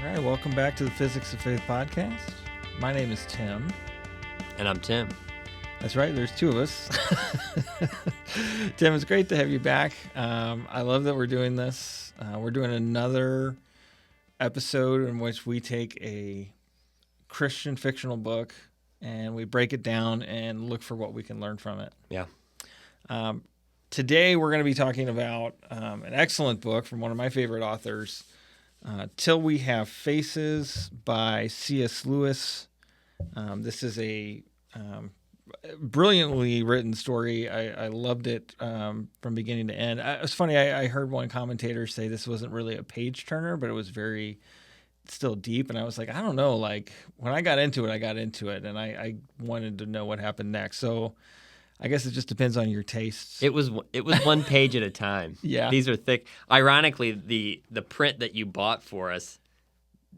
All right, welcome back to the Physics of Faith podcast. My name is Tim. And I'm Tim. That's right, there's two of us. Tim, it's great to have you back. I love that we're doing this. We're doing another episode in which we take a Christian fictional book and we break it down and look for what we can learn from it. Yeah. Today, we're going to be talking about an excellent book from one of my favorite authors, Till We Have Faces by C.S. Lewis. This is a brilliantly written story. I loved it from beginning to end. It was funny. I heard one commentator say this wasn't really a page turner, but it was very still deep. And I was like, I don't know. Like when I got into it, and I wanted to know what happened next. So I guess it just depends on your tastes. It was one page at a time. Yeah. These are thick. Ironically, the print that you bought for us,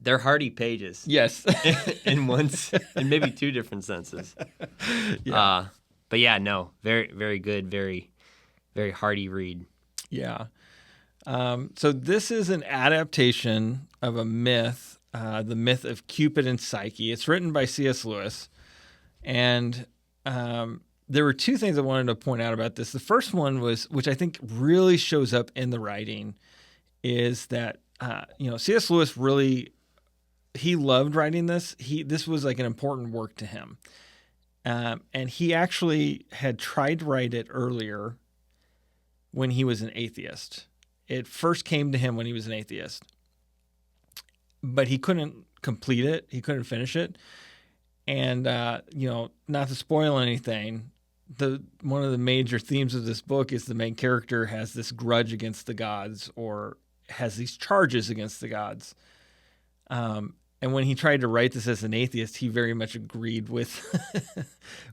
they're hardy pages. Yes. in maybe two different senses. Yeah. But yeah, no, very, very good, very, very hardy read. Yeah. So this is an adaptation of a myth, the myth of Cupid and Psyche. It's written by C.S. Lewis. And there were two things I wanted to point out about this. The first one was, which I think really shows up in the writing, is that, C.S. Lewis really, he loved writing this. This was like an important work to him. And he actually had tried to write it earlier when he was an atheist. It first came to him when he was an atheist. But he couldn't complete it. He couldn't finish it. And, not to spoil anything, one of the major themes of this book is the main character has this grudge against the gods or has these charges against the gods. And when he tried to write this as an atheist, he very much agreed with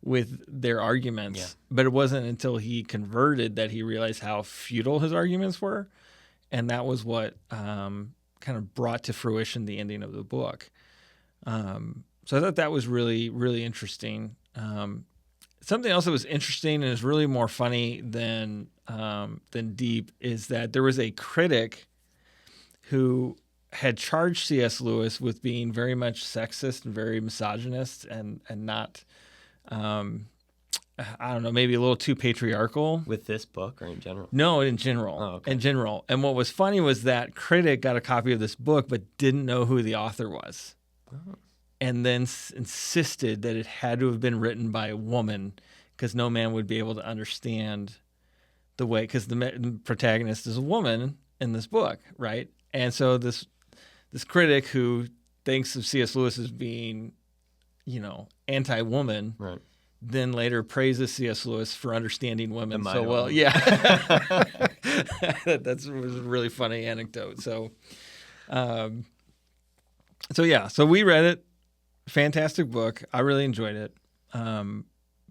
with their arguments. Yeah. But it wasn't until he converted that he realized how futile his arguments were. And that was what kind of brought to fruition the ending of the book. So I thought that was really, really interesting. Something else that was interesting and is really more funny than deep is that there was a critic who had charged C.S. Lewis with being very much sexist and very misogynist and not, maybe a little too patriarchal. With this book or in general? No, in general. Oh, okay. In general. And what was funny was that critic got a copy of this book but didn't know who the author was. Oh. And then insisted that it had to have been written by a woman because no man would be able to understand the way, because the protagonist is a woman in this book, right? And so this critic who thinks of C.S. Lewis as being, anti-woman, Right. then later praises C.S. Lewis for understanding women so well. woman. Yeah. That was a really funny anecdote. So we read it. Fantastic book. I really enjoyed it.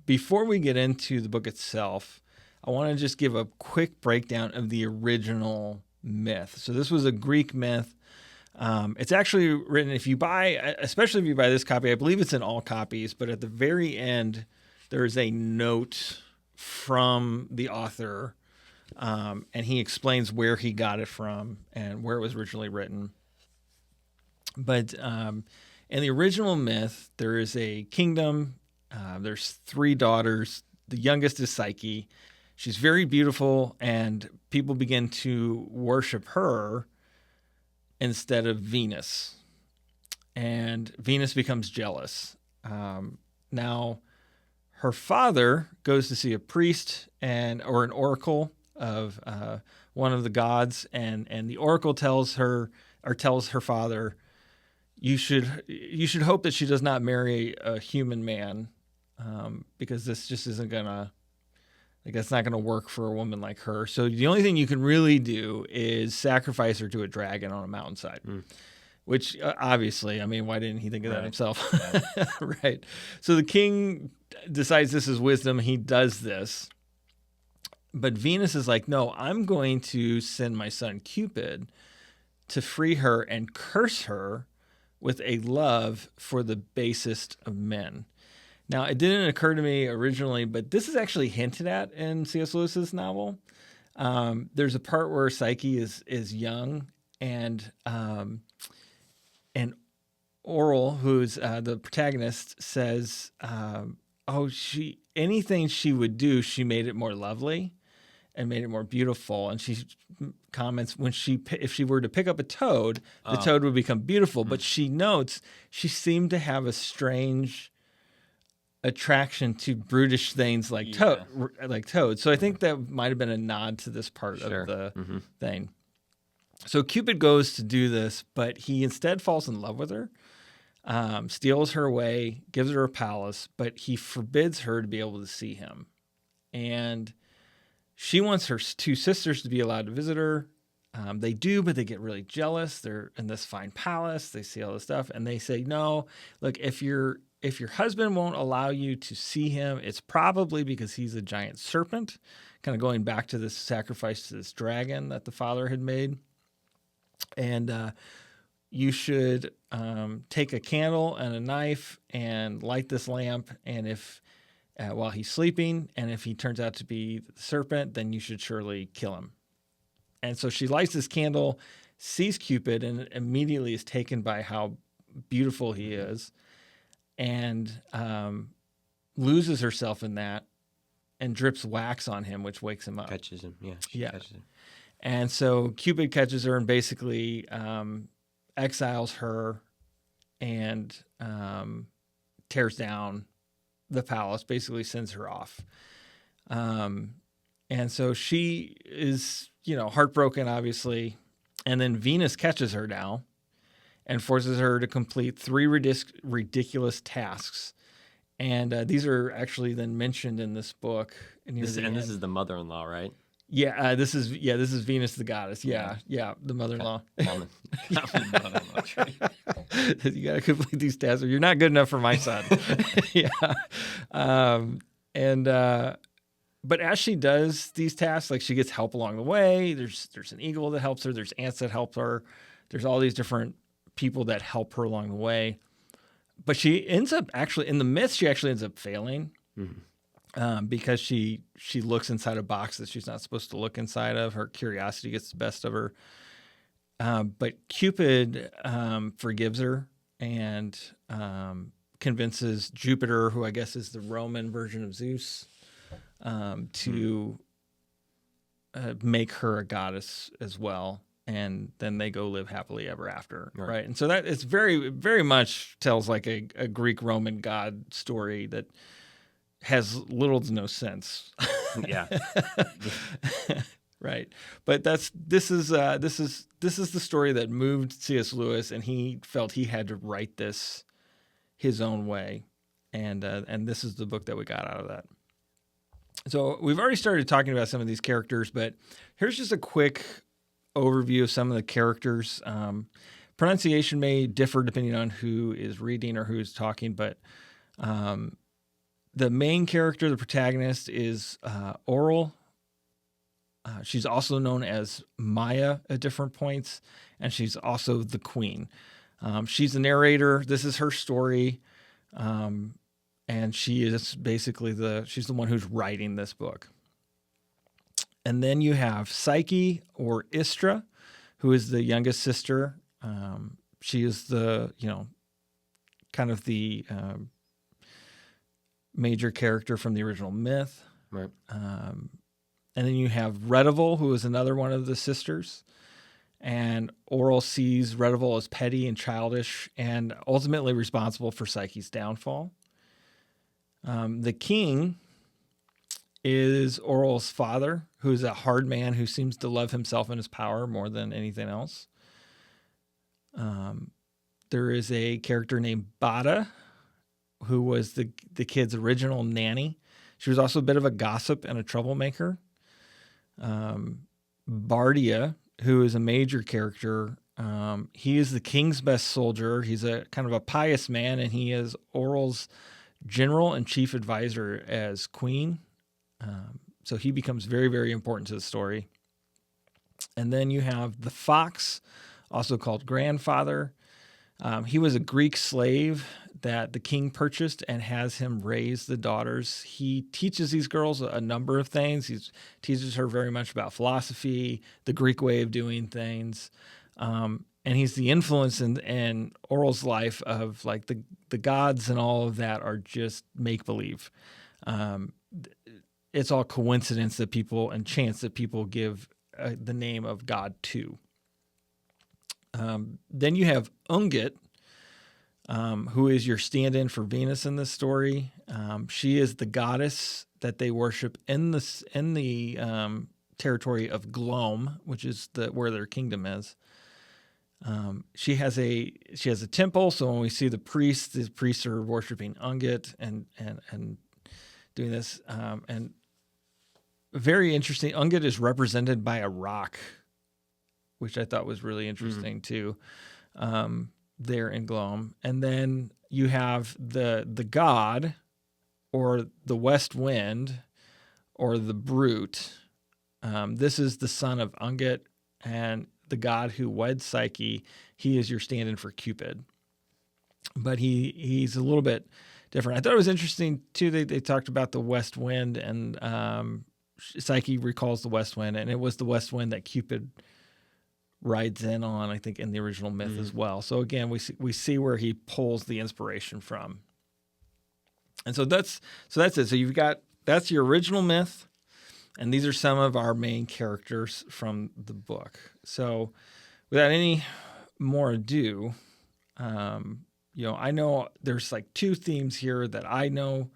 Before we get into the book itself, I want to just give a quick breakdown of the original myth. So this was a Greek myth. It's actually written, especially if you buy this copy, I believe it's in all copies, but at the very end, there is a note from the author, and he explains where he got it from and where it was originally written. But in the original myth, there is a kingdom. There's 3 daughters. The youngest is Psyche. She's very beautiful, and people begin to worship her instead of Venus. And Venus becomes jealous. Now, her father goes to see a priest or an oracle of one of the gods, and the oracle tells her father, you should hope that she does not marry a human man, because this just isn't gonna, that's not gonna work for a woman like her. So the only thing you can really do is sacrifice her to a dragon on a mountainside, which obviously, why didn't he think of that himself? Yeah. Right. So the king decides this is wisdom. He does this, but Venus is like, no, I'm going to send my son Cupid to free her and curse her with a love for the basest of men. Now, it didn't occur to me originally, but this is actually hinted at in C.S. Lewis's novel. There's a part where Psyche is young, and And Oral, who's the protagonist, says, anything she would do, she made it more lovely and made it more beautiful. And she comments if she were to pick up a toad, the toad would become beautiful. But she notes she seemed to have a strange attraction to brutish things like toads. So I think that might have been a nod to this part of the thing. So Cupid goes to do this, but he instead falls in love with her, steals her away, gives her a palace, but he forbids her to be able to see him. And she wants her two sisters to be allowed to visit her. They do, but they get really jealous. They're in this fine palace. They see all this stuff, and they say, no, look, if your husband won't allow you to see him, it's probably because he's a giant serpent, kind of going back to this sacrifice to this dragon that the father had made. And you should take a candle and a knife and light this lamp, and if while he's sleeping, and if he turns out to be the serpent, then you should surely kill him. And so she lights this candle, sees Cupid, and immediately is taken by how beautiful he is, and loses herself in that and drips wax on him, which wakes him up. Catches him, yeah. Catches him. And so Cupid catches her and basically exiles her and tears down the palace, basically sends her off. And so she is, heartbroken, obviously. And then Venus catches her now and forces her to complete 3 ridiculous tasks. And these are actually then mentioned in this book. This is the mother-in-law, right? Yeah, this is Venus the goddess. Yeah, the mother-in-law. Common mother-in-law trait. You got to complete these tasks, or you're not good enough for my son. But as she does these tasks, like she gets help along the way. There's an eagle that helps her. There's ants that help her. There's all these different people that help her along the way. But she ends up in the myth, she actually ends up failing. Mm-hmm. Because she looks inside a box that she's not supposed to look inside of. Her curiosity gets the best of her. But Cupid forgives her and convinces Jupiter, who I guess is the Roman version of Zeus, to make her a goddess as well. And then they go live happily ever after, right? And so that it's very, very much tells like a Greek-Roman god story that has little to no sense. Yeah. Right. But this is the story that moved C.S. Lewis, and he felt he had to write this his own way. And this is the book that we got out of that. So we've already started talking about some of these characters, but here's just a quick overview of some of the characters. Pronunciation may differ depending on who is reading or who's talking, but the main character, the protagonist, is Oral. She's also known as Maya at different points, and she's also the queen. She's the narrator. This is her story, and she is basically she's the one who's writing this book. And then you have Psyche, or Istra, who is the youngest sister. She is the, kind of the major character from the original myth. Right. And then you have Retival, who is another one of the sisters. And Oral sees Retival as petty and childish and ultimately responsible for Psyche's downfall. The king is Oral's father, who is a hard man who seems to love himself and his power more than anything else. There is a character named Bada, who was the kid's original nanny. She was also a bit of a gossip and a troublemaker. Bardia, who is a major character, he is the king's best soldier. He's a kind of a pious man, and he is Oral's general and chief advisor as queen. So he becomes very, very important to the story. And then you have the fox, also called grandfather. He was a Greek slave that the king purchased and has him raise the daughters. He teaches these girls a number of things. He teaches her very much about philosophy, the Greek way of doing things. and he's the influence in Oral's life of like the gods and all of that are just make believe. It's all coincidence that people and chance that people give the name of God to. Then you have Ungit, who is your stand-in for Venus in this story. She is the goddess that they worship in the territory of Glom, which is where their kingdom is. She has a temple, so when we see the priests are worshiping Ungit and doing this. And very interesting, Ungit is represented by a rock, which I thought was really interesting too. There in Glom. And then you have the god, or the west wind, or the brute. This is the son of Ungit, and the god who weds Psyche. He is your stand-in for Cupid. But he's a little bit different. I thought it was interesting too. They talked about the west wind, and Psyche recalls the west wind, and it was the west wind that Cupid rides in on, I think, in the original myth as well. So again, we see where he pulls the inspiration from. And so that's it. So that's your original myth, and these are some of our main characters from the book. So without any more ado, I know there's like two themes here that I know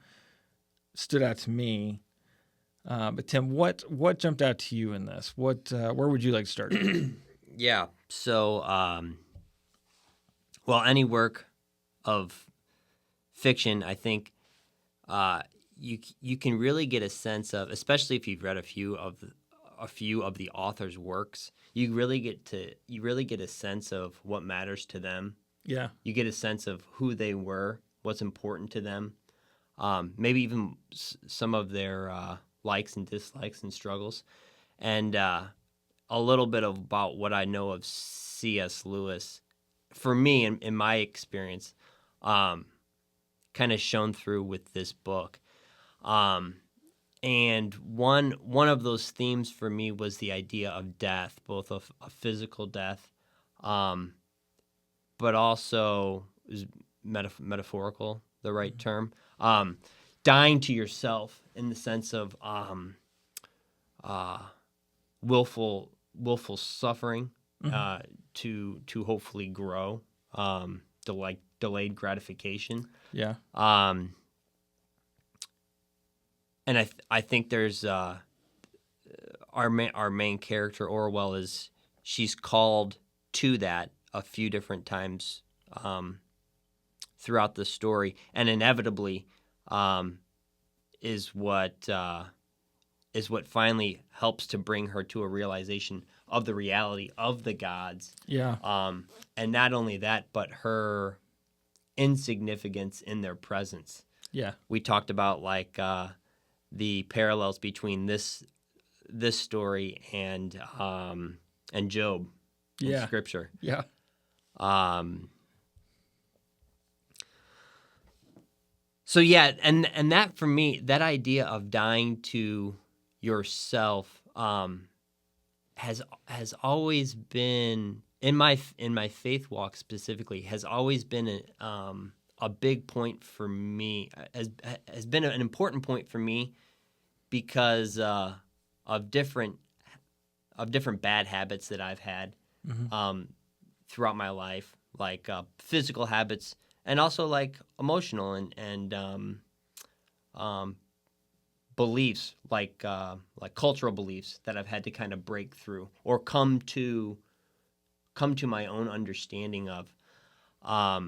stood out to me. But Tim, what jumped out to you in this? Where would you like to start? Yeah. So, any work of fiction, I think, you can really get a sense of, especially if you've read a few of the author's works, you really get a sense of what matters to them. Yeah. You get a sense of who they were, what's important to them, maybe even some of their likes and dislikes and struggles, and a little bit about what I know of C.S. Lewis. For me, in my experience, kind of shown through with this book. And one of those themes for me was the idea of death, both of a physical death, but also is metaphorical, the right term. Dying to yourself in the sense of willful suffering to hopefully grow, delayed gratification. Yeah. And I think there's our main character Orwell she's called to that a few different times throughout the story, and inevitably is what finally helps to bring her to a realization of the reality of the gods. Yeah. And not only that, but her insignificance in their presence. Yeah. We talked about the parallels between this story and Job in Scripture. Yeah. So yeah, and that for me, that idea of dying to yourself has always been in my faith walk specifically, has always been a big point for me, has been an important point for me because of different bad habits that I've had throughout my life, like physical habits and also like emotional and beliefs, like cultural beliefs that I've had to kind of break through or come to my own understanding of. I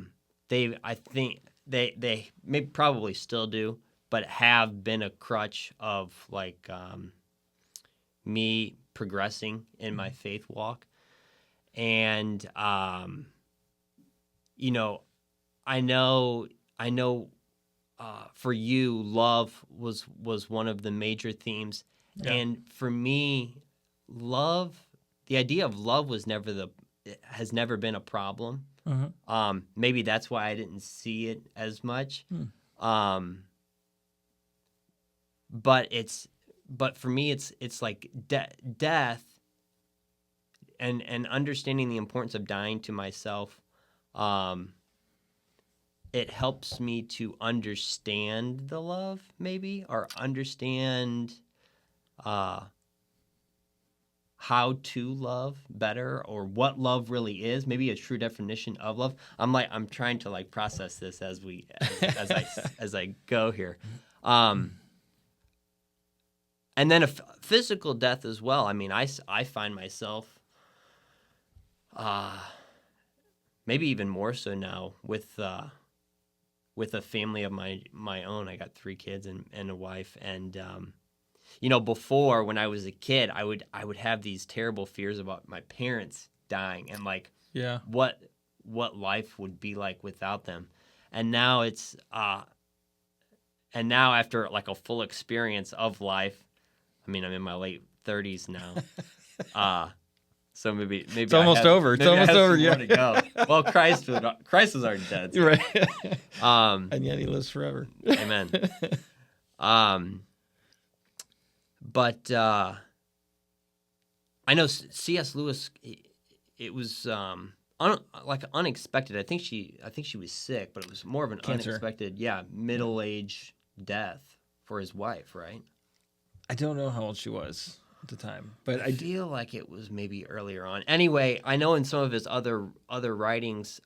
think they maybe probably still do, but have been a crutch of me progressing in my faith walk. And I know for you, love was one of the major themes. Yeah. And for me, the idea of love has never been a problem. Uh-huh. Maybe that's why I didn't see it as much. But for me, it's like death and understanding the importance of dying to myself, it helps me to understand the love, maybe, or understand how to love better, or what love really is, maybe a true definition of love. I'm trying to like process this as I go here. And then a physical death as well. I mean, I find myself, maybe even more so now with a family of my own. I got 3 kids and a wife, and before, when I was a kid, I would have these terrible fears about my parents dying, and like what life would be like without them. And now after like a full experience of life, I mean, I'm in my late 30s now. So maybe it's almost over. It's almost over. Yeah. To go. Well, Christ was already dead. So. Right. And yet he lives forever. Amen. But I know C.S. Lewis. It was unexpected. I think she was sick, but it was more of an Cancer. Unexpected, middle-age death for his wife, right? I don't know how old she was at the time, but I feel like it was maybe earlier on. Anyway, I know in some of his other writings,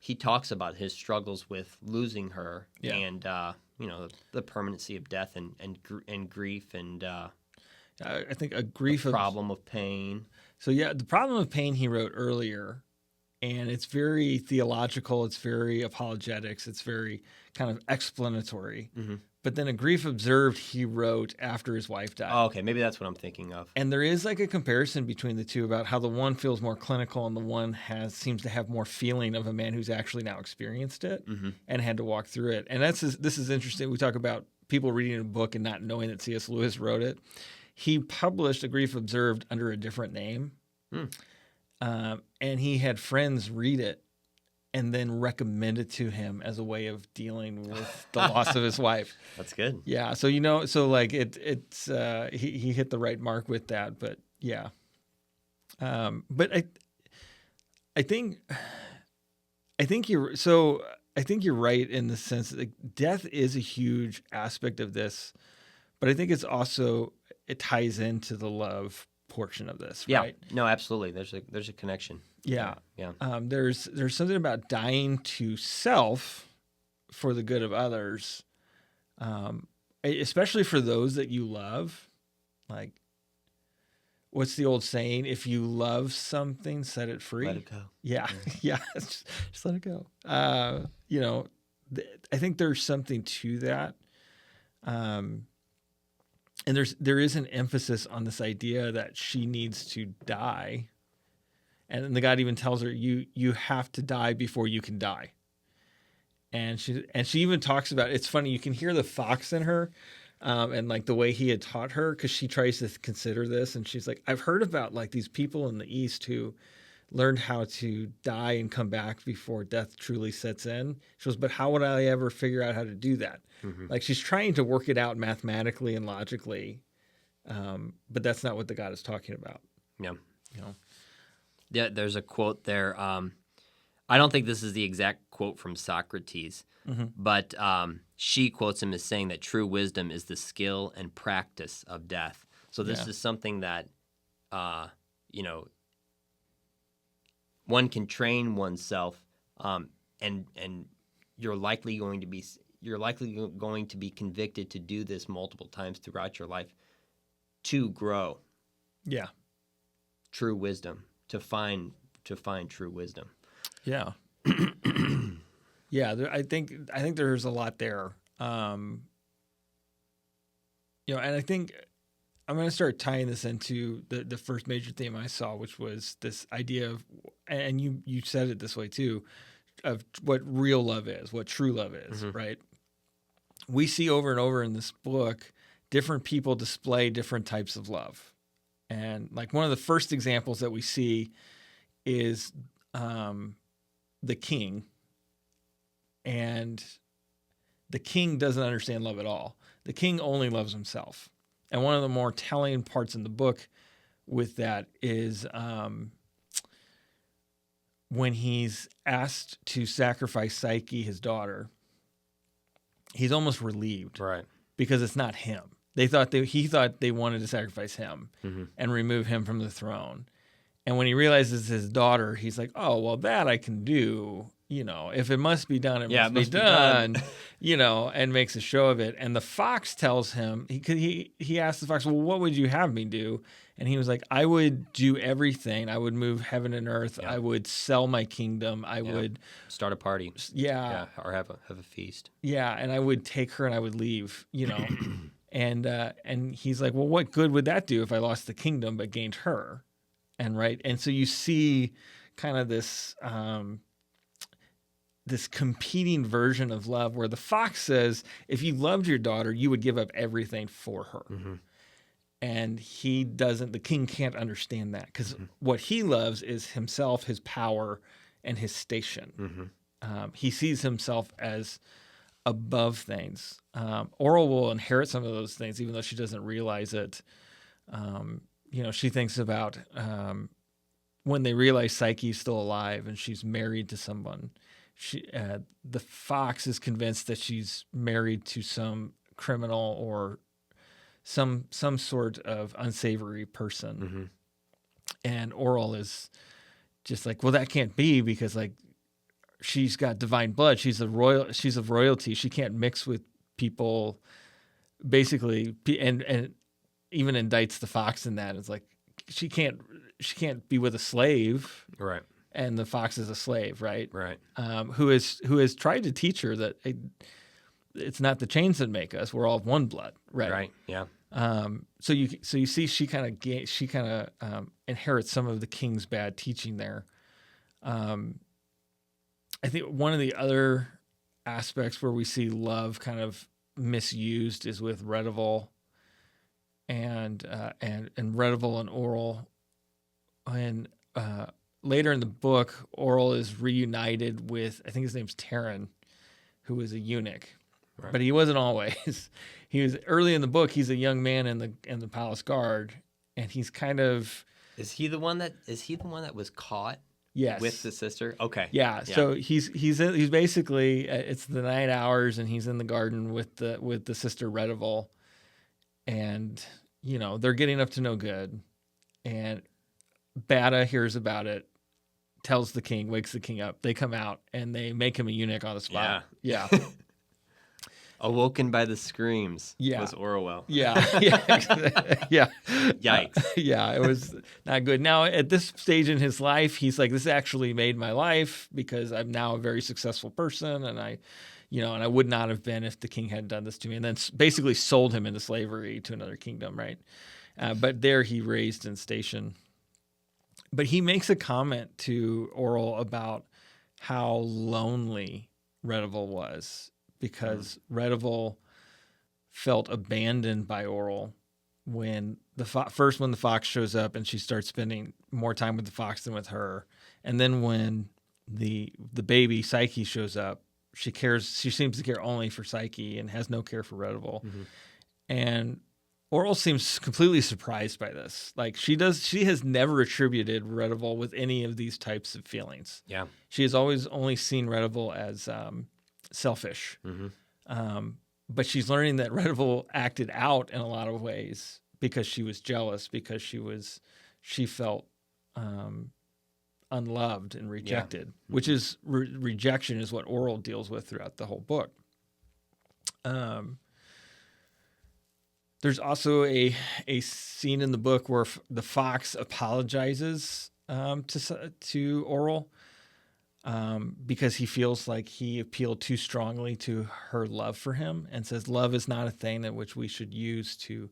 he talks about his struggles with losing her, and the permanency of death and grief, and I think a grief problem of pain. So the problem of pain he wrote earlier, and it's very theological. It's very apologetics. It's very kind of explanatory. Mm-hmm. But then a grief observed he wrote after his wife died. Oh, okay. Maybe that's what I'm thinking of. And there is like a comparison between the two about how the one feels more clinical and the one seems to have more feeling of a man who's actually now experienced it and had to walk through it. And this is interesting. We talk about people reading a book and not knowing that C.S. Lewis wrote it. He published A Grief Observed under a different name. And he had friends read it and then recommend it to him as a way of dealing with the loss of his wife. That's good. Yeah. So, like it's he hit the right mark with that, but yeah. But I think you're right in the sense that death is a huge aspect of this, but I think it's also, it ties into the love portion of this, right? No, absolutely. There's a connection. Yeah. Yeah. There's something about dying to self for the good of others, especially for those that you love. Like, what's the old saying? If you love something, set it free. Let it go. Yeah. Yeah. just let it go. I think there's something to that. And there is an emphasis on this idea that she needs to die. And then the God even tells her, you have to die before you can die. And she even talks about, it's funny, you can hear the fox in her, and like the way he had taught her, because she tries to consider this, and she's like, I've heard about like these people in the East who learned how to die and come back before death truly sets in. She goes, but how would I ever figure out how to do that? Mm-hmm. Like, she's trying to work it out mathematically and logically, but that's not what the God is talking about. Yeah. Yeah, there's a quote there. I don't think this is the exact quote from Socrates, but she quotes him as saying that true wisdom is the skill and practice of death. So this is something that, one can train oneself, and you're likely going to be convicted to do this multiple times throughout your life to grow. Yeah, true wisdom. To find true wisdom. Yeah. Yeah, I think there's a lot there. And I think I'm going to start tying this into the first major theme I saw, which was this idea of, and you said it this way too, of what real love is, what true love is, right? We see over and over in this book, different people display different types of love. And like one of the first examples that we see is the king. And the king doesn't understand love at all. The king only loves himself. And one of the more telling parts in the book with that is when he's asked to sacrifice Psyche, his daughter, he's almost relieved, Right. because it's not him. He thought they wanted to sacrifice him and remove him from the throne. And when he realizes it's his daughter, he's like, "Oh, well, that I can do. If it must be done, it must be done." And makes a show of it. And the fox tells him, he asked the fox, "Well, what would you have me do?" And he was like, "I would do everything. I would move heaven and earth. I would sell my kingdom. I would start a party. Yeah. Or have a feast. Yeah, and I would take her and I would leave. And he's like, "Well, what good would that do if I lost the kingdom but gained her?" And so you see kind of this this competing version of love where the fox says, if you loved your daughter, you would give up everything for her. And the king can't understand that, because what he loves is himself, his power, and his station. He sees himself as above things. Oral will inherit some of those things, even though she doesn't realize it. She thinks about when they realize Psyche's still alive and she's married to someone. The fox is convinced that she's married to some criminal or some sort of unsavory person. And Oral is just like, well, that can't be, because like she's got divine blood. She's of royalty. She can't mix with people, basically, and even indicts the fox in that. It's like she can't be with a slave. Right. And the fox is a slave, right? Right. Who has tried to teach her that it's not the chains that make us. We're all of one blood, right? Right. Yeah. So you see, she kind of inherits some of the king's bad teaching there. I think one of the other aspects where we see love kind of misused is with Reteval and Reteval and Oral. And later in the book, Oral is reunited with, I think his name's Terran, who was a eunuch. Right. But he wasn't always. He was early in the book. He's a young man in the palace guard, and he's kind of. Is he the one that was caught? Yes. With the sister. Okay. Yeah. So he's basically, it's the night hours, and he's in the garden with the sister Reteval, and they're getting up to no good, and Bata hears about it, tells the king, wakes the king up. They come out and they make him a eunuch on the spot. Yeah. Awoken by the screams. Was Orwell. Yeah. Yikes. It was not good. Now, at this stage in his life, he's like, this actually made my life, because I'm now a very successful person, and I would not have been if the king hadn't done this to me, and then basically sold him into slavery to another kingdom, right? But there he raised in station. But he makes a comment to Oral about how lonely Reteval was, because Reteval felt abandoned by Oral when the fox shows up and she starts spending more time with the fox than with her, and then when the baby Psyche shows up, she seems to care only for Psyche and has no care for Reteval. And Oral seems completely surprised by this. Like she has never attributed Reteval with any of these types of feelings. Yeah. She has always only seen Reteval as selfish. But she's learning that Reteval acted out in a lot of ways because she was jealous, because she felt unloved and rejected, which is rejection is what Oral deals with throughout the whole book. There's also a scene in the book where the fox apologizes to Oral because he feels like he appealed too strongly to her love for him, and says love is not a thing in which we should use to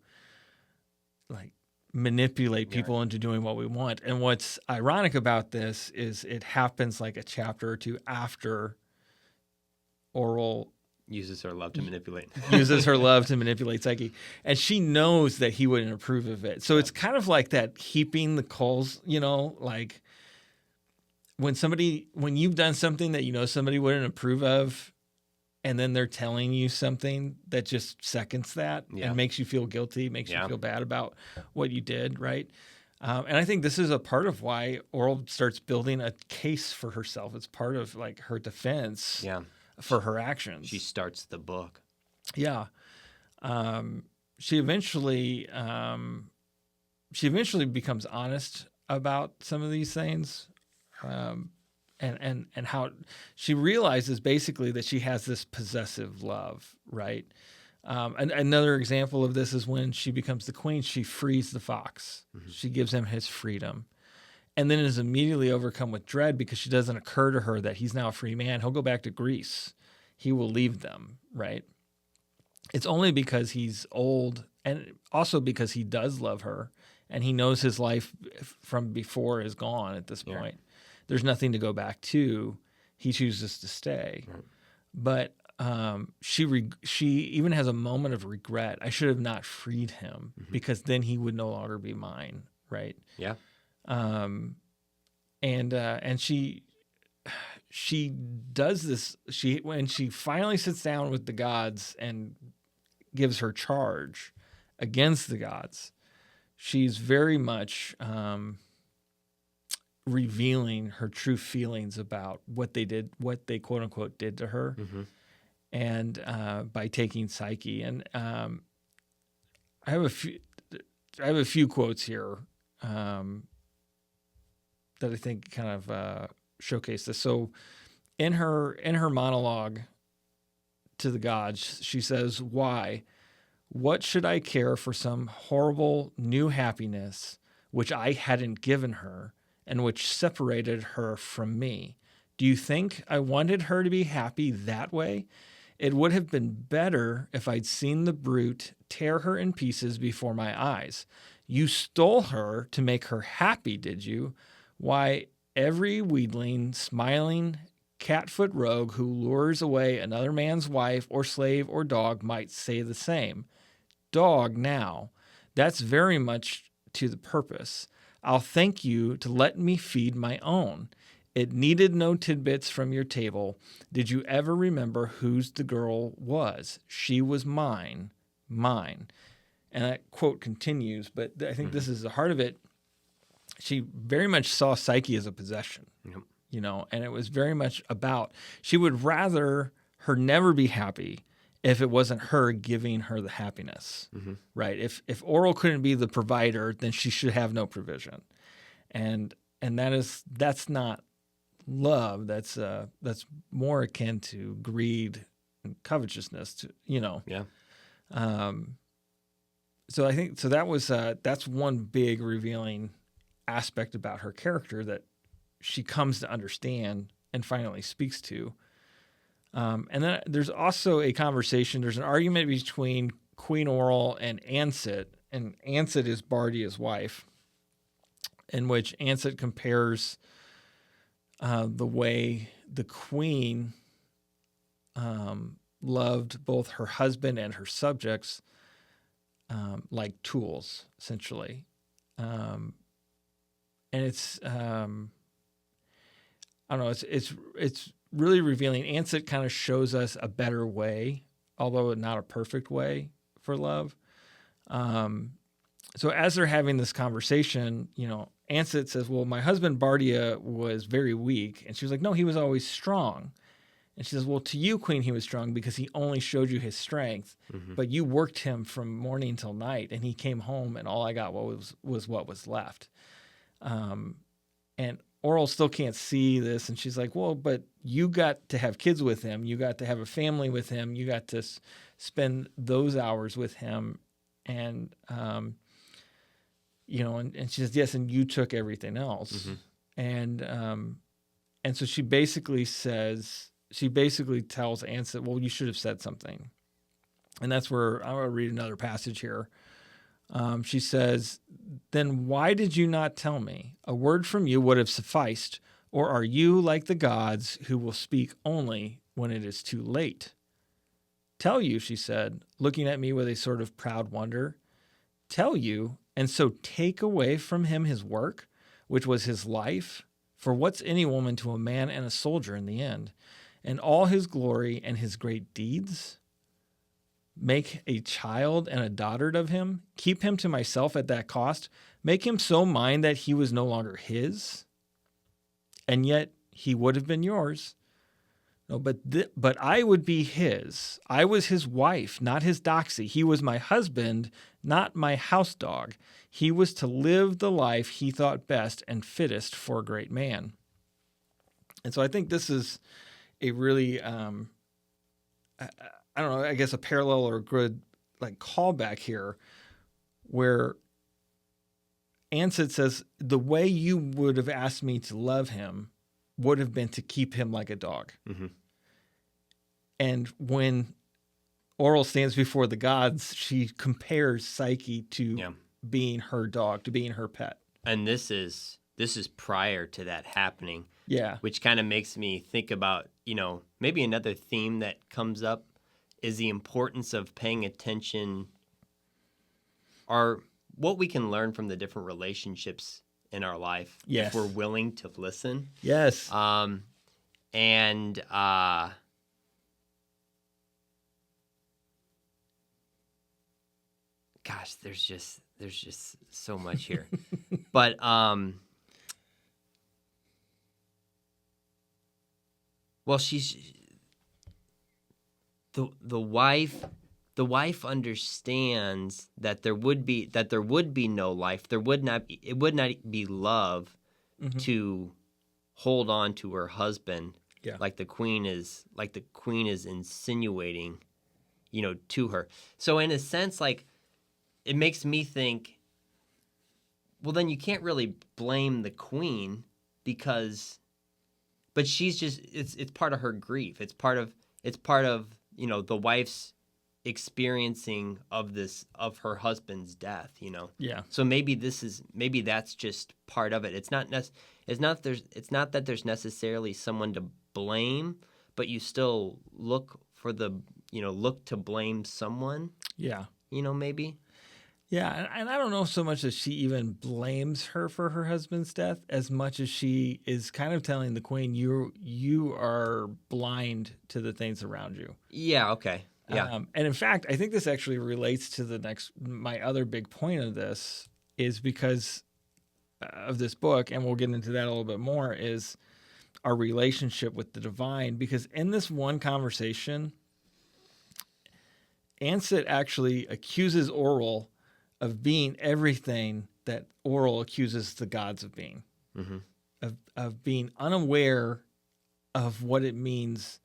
like manipulate people into doing what we want. And what's ironic about this is it happens like a chapter or two after Oral uses her love to manipulate Psyche, and she knows that he wouldn't approve of it. So it's kind of like that heaping the coals, like when you've done something that somebody wouldn't approve of, and then they're telling you something that just seconds that and makes you feel guilty, makes you feel bad about what you did, right? And I think this is a part of why Oral starts building a case for herself. It's part of like her defense Yeah. for her actions. She starts the book. Yeah. She eventually becomes honest about some of these things. And how she realizes basically that she has this possessive love, right? And another example of this is when she becomes the queen, she frees the fox. Mm-hmm. She gives him his freedom. And then is immediately overcome with dread because it doesn't occur to her that he's now a free man. He'll go back to Greece. He will leave them, right? It's only because he's old and also because he does love her and he knows his life from before is gone at this point. There's nothing to go back to. He chooses to stay. Right. But she even has a moment of regret. I should have not freed him because then he would no longer be mine, right? Yeah. And she does this. When she finally sits down with the gods and gives her charge against the gods, she's very much revealing her true feelings about what they quote unquote did to her. Mm-hmm. And by taking Psyche, and I have a few quotes here that I think kind of showcase this. So, in her monologue to the gods, she says, "Why? What should I care for some horrible new happiness which I hadn't given her, and which separated her from me? Do you think I wanted her to be happy that way? It would have been better if I'd seen the brute tear her in pieces before my eyes. You stole her to make her happy, did you? Why, every wheedling, smiling, cat-foot rogue who lures away another man's wife or slave or dog might say the same. Dog, now. That's very much to the purpose. I'll thank you to let me feed my own. It needed no tidbits from your table. Did you ever remember whose the girl was? She was mine. And that quote continues, but I think this is the heart of it. She very much saw Psyche as a possession, and it was very much about, she would rather her never be happy if it wasn't her giving her the happiness, right? If Oral couldn't be the provider, then she should have no provision. And that's not love. That's more akin to greed and covetousness. Yeah. So I think that's one big revealing aspect about her character that she comes to understand and finally speaks to. And then there's also a conversation. There's an argument between Queen Oral and Ansit, and Ansit is Bardia's wife, in which Ansit compares the way the queen loved both her husband and her subjects like tools, essentially. And it's I don't know. It's really revealing. Ansit kind of shows us a better way, although not a perfect way for love. So as they're having this conversation, Ansit says, well, my husband Bardia was very weak. And she was like, no, he was always strong. And she says, well, to you, Queen, he was strong because he only showed you his strength, but you worked him from morning till night, and he came home, and all I got was what was left. And Oral still can't see this, and she's like, well, but you got to have kids with him. You got to have a family with him. You got to spend those hours with him. And, and she says, yes, and you took everything else. And so she basically tells Ansit, well, you should have said something. And that's where I'm going to read another passage here. She says, then why did you not tell me? A word from you would have sufficed. Or are you like the gods who will speak only when it is too late? Tell you, she said, looking at me with a sort of proud wonder. Tell you, and so take away from him his work, which was his life? For what's any woman to a man and a soldier in the end? And all his glory and his great deeds? make a child and a dotard of him, keep him to myself at that cost, make him so mine that he was no longer his, and yet he would have been yours. No, but I would be his. I was his wife, not his doxy. He was my husband, not my house dog. He was to live the life he thought best and fittest for a great man. And so I think this is a really, I don't know, I guess a parallel or a good like callback here, where Ansett says the way you would have asked me to love him would have been to keep him like a dog. Mm-hmm. And when Oral stands before the gods, she compares Psyche to being her dog, to being her pet. And this is prior to that happening. Yeah. Which kind of makes me think about, maybe another theme that comes up is the importance of paying attention, or what we can learn from the different relationships in our life. Yes. If we're willing to listen. Yes. Gosh, there's just so much here. But well, she's the wife understands that there would be no life. It would not be love to hold on to her husband. Yeah. Like the queen is insinuating, to her. So in a sense, like, it makes me think, well, then you can't really blame the queen but she's just, it's part of her grief. It's part of the wife's experiencing of her husband's death, Yeah. So maybe that's just part of it. It's not that there's necessarily someone to blame, but you still look to blame someone. Yeah. Maybe. Yeah, and I don't know so much that she even blames her for her husband's death as much as she is kind of telling the queen, you are blind to the things around you. Yeah, okay. Yeah. And in fact, I think this actually relates to my other big point of this is because of this book, and we'll get into that a little bit more, is our relationship with the divine. Because in this one conversation, Ansett actually accuses Oral of being everything that Oral accuses the gods of being, of being unaware of what it means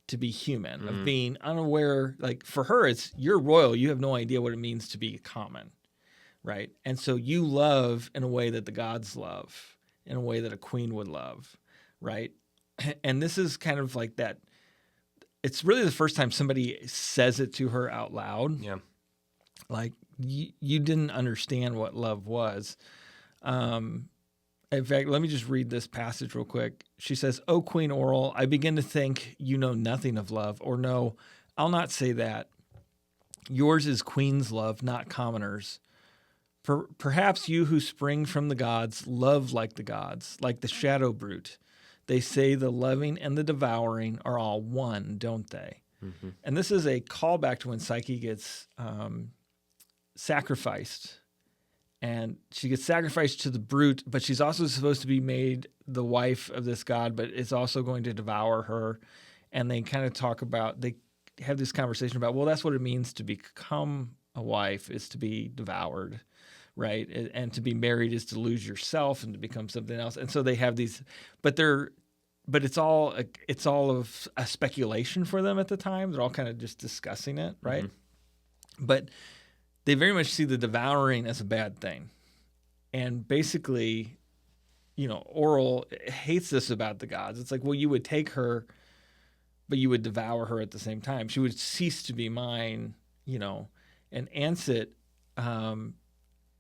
to be human, of being unaware. Like, for her, it's, you're royal. You have no idea what it means to be common, right? And so you love in a way that the gods love, in a way that a queen would love, right? And this is kind of like that. It's really the first time somebody says it to her out loud. Yeah. Like, you didn't understand what love was. In fact, let me just read this passage real quick. She says, "O Queen Oral, I begin to think you know nothing of love. Or no, I'll not say that. Yours is queen's love, not commoners. Perhaps you who spring from the gods love like the gods, like the shadow brute. They say the loving and the devouring are all one, don't they?" Mm-hmm. And this is a callback to when Psyche gets sacrificed. And she gets sacrificed to the brute, but she's also supposed to be made the wife of this god, but it's also going to devour her. And they kind of they have this conversation about, well, that's what it means to become a wife, is to be devoured, right? And to be married is to lose yourself and to become something else. And so they have these, but it's all of a speculation for them at the time. They're all kind of just discussing it, right? Mm-hmm. But they very much see the devouring as a bad thing. And basically, Oral hates this about the gods. It's like, well, you would take her, but you would devour her at the same time. She would cease to be mine, And Ansett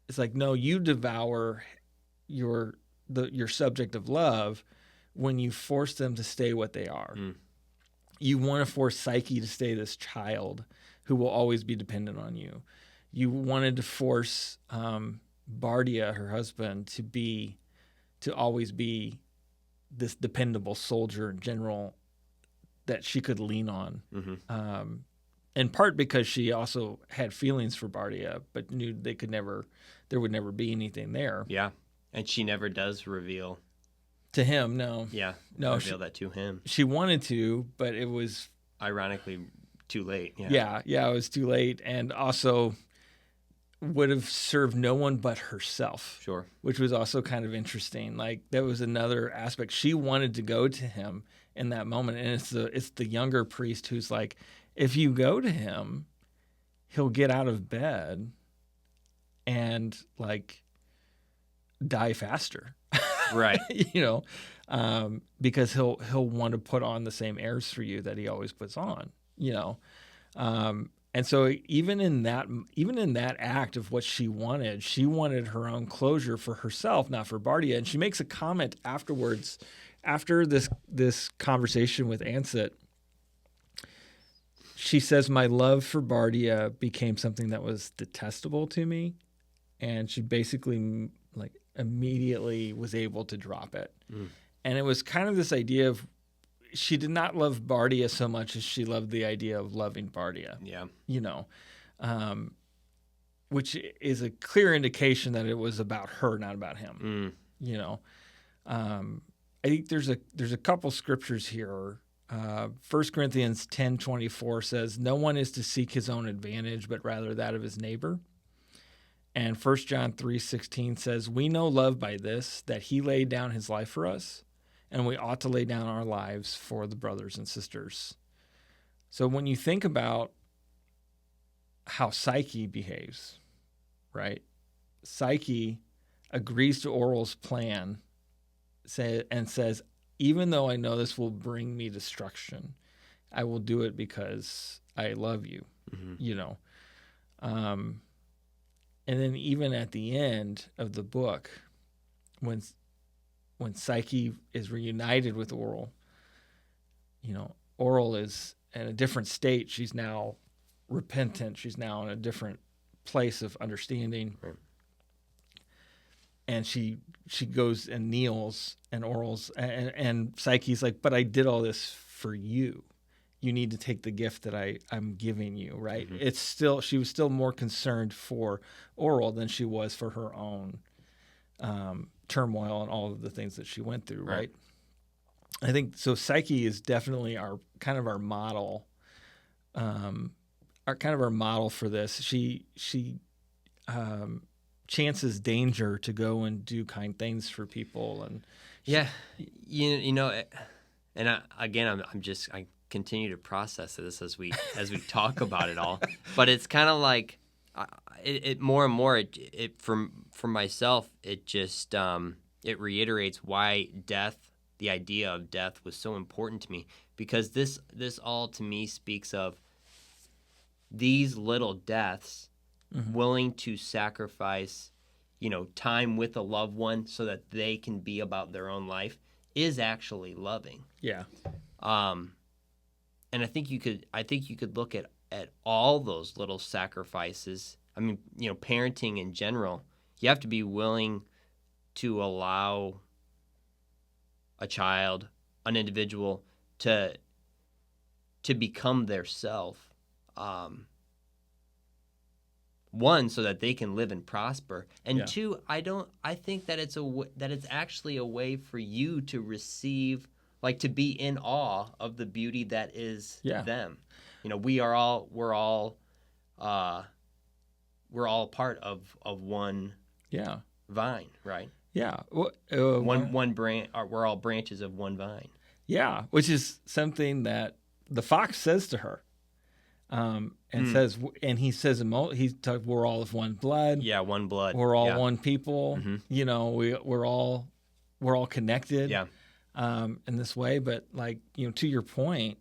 is like, no, you devour your subject of love when you force them to stay what they are. Mm. You want to force Psyche to stay this child who will always be dependent on you. You wanted to force Bardia, her husband, to always be this dependable soldier and general that she could lean on. Mm-hmm. in part because she also had feelings for Bardia, but knew there would never be anything there. Yeah. And she never does reveal. To him, no. Yeah. No, Reveal that to him. She wanted to, but it was... Ironically, too late. Yeah, it was too late. And also would have served no one but herself. Sure. Which was also kind of interesting. Like, that was another aspect. She wanted to go to him in that moment. And it's the younger priest who's like, if you go to him, he'll get out of bed and, like, die faster. Right. Because he'll want to put on the same airs for you that he always puts on, and so even in that act of what she wanted her own closure for herself, not for Bardia. And she makes a comment afterwards, after this conversation with Ansett. She says, "My love for Bardia became something that was detestable to me," and she basically immediately was able to drop it. And it was kind of this idea of, she did not love Bardia so much as she loved the idea of loving Bardia. Yeah. Which is a clear indication that it was about her, not about him. I think there's a couple scriptures here. 1 Corinthians 10:24 says, "No one is to seek his own advantage, but rather that of his neighbor." And 1 John 3:16 says, "We know love by this, that he laid down his life for us, and we ought to lay down our lives for the brothers and sisters." So when you think about how Psyche behaves, right? Psyche agrees to Oral's plan and says, even though I know this will bring me destruction, I will do it because I love you, And then even at the end of the book, when Psyche is reunited with Oral, Oral is in a different state. She's now repentant. She's now in a different place of understanding. Right. And she goes and kneels, and Oral's and Psyche's like, "But I did all this for you. You need to take the gift that I'm giving you," right? Mm-hmm. She was still more concerned for Oral than she was for her own turmoil and all of the things that she went through, right? I think so. Psyche is definitely our model, our model for this. She chances danger to go and do kind things for people, and and I continue to process this as we talk about it all. But it's kind of like it more and more. It for myself, it just it reiterates why the idea of death was so important to me, because this all to me speaks of these little deaths, willing to sacrifice, time with a loved one so that they can be about their own life, is actually loving. Yeah. And I think you could look at all those little sacrifices. I mean, parenting in general, you have to be willing to allow a child, an individual, to become their self. One, so that they can live and prosper, and two, I think that it's actually a way for you to receive, like, to be in awe of the beauty that is them. We're all part of one vine, right? Yeah. One branch. We're all branches of one vine. Yeah, which is something that the fox says to her. Says, and he says, we're all of one blood. Yeah, one blood. We're all one people. Mm-hmm. We're all connected. Yeah. In this way, but to your point,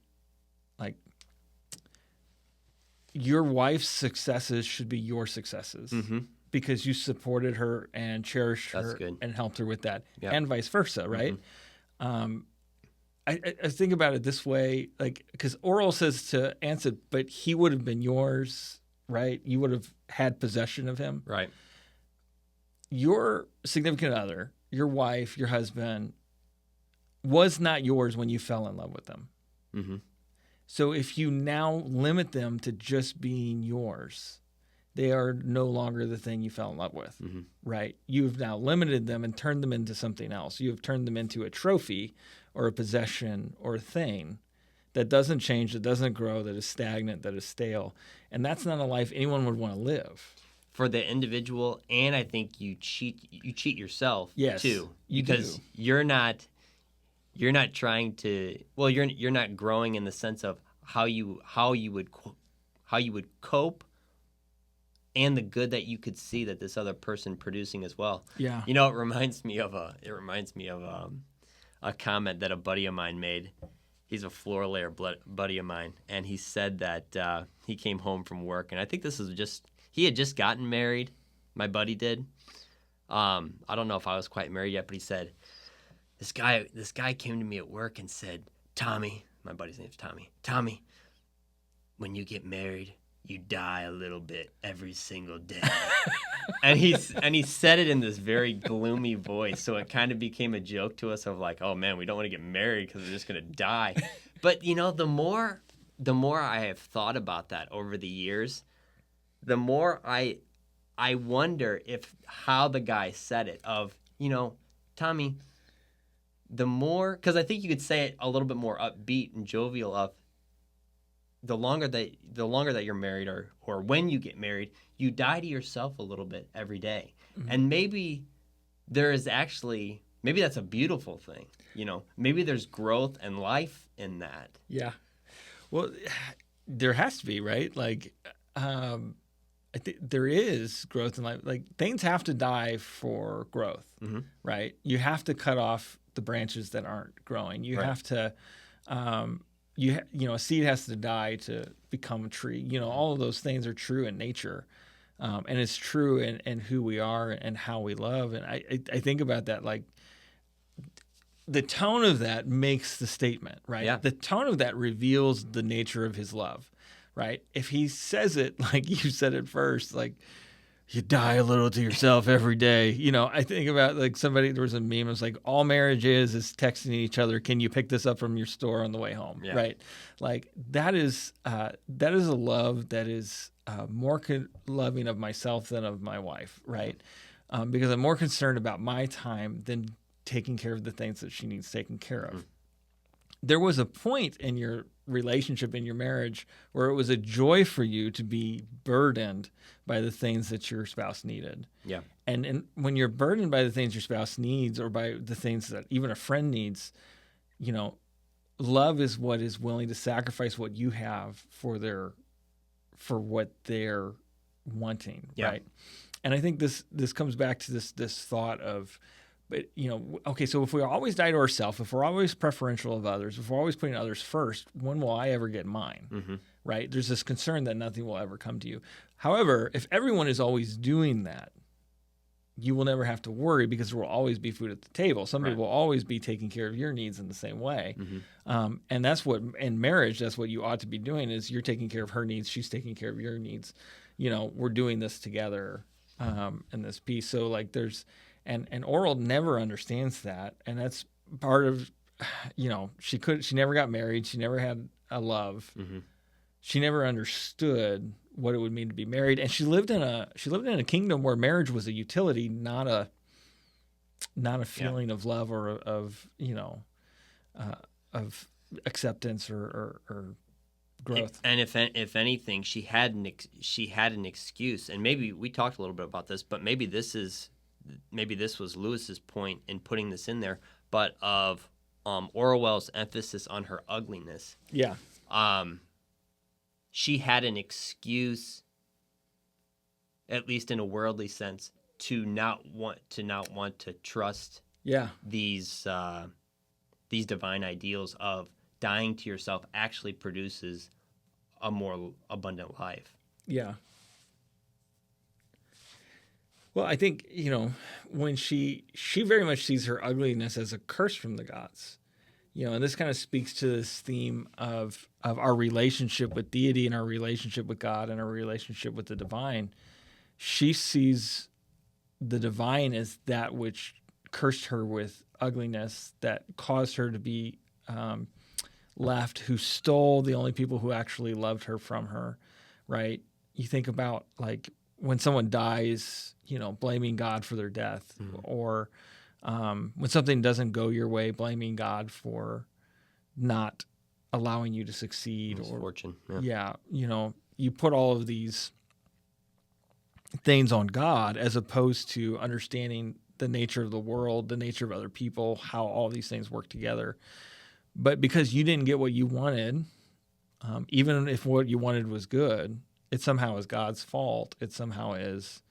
your wife's successes should be your successes, because you supported her and cherished her and helped her with that, and vice versa, right? Mm-hmm. I think about it this way, because Oral says to Ansett, but he would have been yours, right? You would have had possession of him. Right. Your significant other, your wife, your husband, was not yours when you fell in love with them. Mm-hmm. So if you now limit them to just being yours, they are no longer the thing you fell in love with, right? You've now limited them and turned them into something else. You have turned them into a trophy or a possession or a thing that doesn't change, that doesn't grow, that is stagnant, that is stale. And that's not a life anyone would want to live. For the individual, and I think you cheat yourself too. Because you're not trying to, well, you're not growing in the sense of how you would cope, and the good that you could see that this other person producing as well. Yeah. You know, it reminds me of a comment that a buddy of mine made. He's a floor layer buddy of mine, and he said that he came home from work, and I think this is he had just gotten married. My buddy did. I don't know if I was quite married yet, but he said, this guy came to me at work and said, Tommy, my buddy's name's Tommy, when you get married, you die a little bit every single day. and he said it in this very gloomy voice, so it kind of became a joke to us of like, oh man, we don't want to get married because we're just gonna die. But you know, the more I have thought about that over the years, the more I wonder if how the guy said it of, you know, Tommy, the more, because I think you could say it a little bit more upbeat and jovial of the longer that you're married or when you get married, you die to yourself a little bit every day. And maybe that's a beautiful thing. You know, maybe there's growth and life in that. Yeah. Well, there has to be, right? Like, I think there is growth in life. Like, things have to die for growth, right? You have to cut off the branches that aren't growing. You have to, you know, a seed has to die to become a tree. You know, all of those things are true in nature, and it's true in who we are and how we love. And I think about that, like, the tone of that makes the statement, right? Yeah. The tone of that reveals the nature of his love, right? If he says it like you said it first, like, you die a little to yourself every day. You know, I think about like there was a meme. It was like, all marriage is texting each other. Can you pick this up from your store on the way home? Yeah. Right. Like that is a love that is more loving of myself than of my wife. Right. Because I'm more concerned about my time than taking care of the things that she needs taken care of. There was a point in your relationship, in your marriage, where it was a joy for you to be burdened by the things that your spouse needed. Yeah. And when you're burdened by the things your spouse needs or by the things that even a friend needs, you know, love is what is willing to sacrifice what you have for what they're wanting, right? And I think this comes back to this thought of, but, you know, okay, so if we always die to ourselves, if we're always preferential of others, if we're always putting others first, when will I ever get mine, right? There's this concern that nothing will ever come to you. However, if everyone is always doing that, you will never have to worry because there will always be food at the table. Somebody will always be taking care of your needs in the same way. And that's what, in marriage, that's what you ought to be doing is you're taking care of her needs, she's taking care of your needs. You know, we're doing this together in this piece. So, like, there's... And Oral never understands that, and that's part of, you know, she never got married, she never had a love, she never understood what it would mean to be married, and she lived in a kingdom where marriage was a utility, not a feeling of love or of, you know, of acceptance or growth. And if anything, she had an excuse, and maybe we talked a little bit about this, but maybe this was Lewis's point in putting this in there, but of Orwell's emphasis on her ugliness. Yeah. She had an excuse, at least in a worldly sense, to not want to trust these divine ideals of dying to yourself actually produces a more abundant life. Yeah. Well, I think, you know, when she very much sees her ugliness as a curse from the gods, you know, and this kind of speaks to this theme of our relationship with deity and our relationship with God and our relationship with the divine. She sees the divine as that which cursed her with ugliness, that caused her to be left who stole the only people who actually loved her from her, right? You think about like when someone dies, blaming God for their death, or when something doesn't go your way, blaming God for not allowing you to succeed. Misfortune. You put all of these things on God as opposed to understanding the nature of the world, the nature of other people, how all these things work together. But because you didn't get what you wanted, even if what you wanted was good, it somehow is God's fault. It somehow is.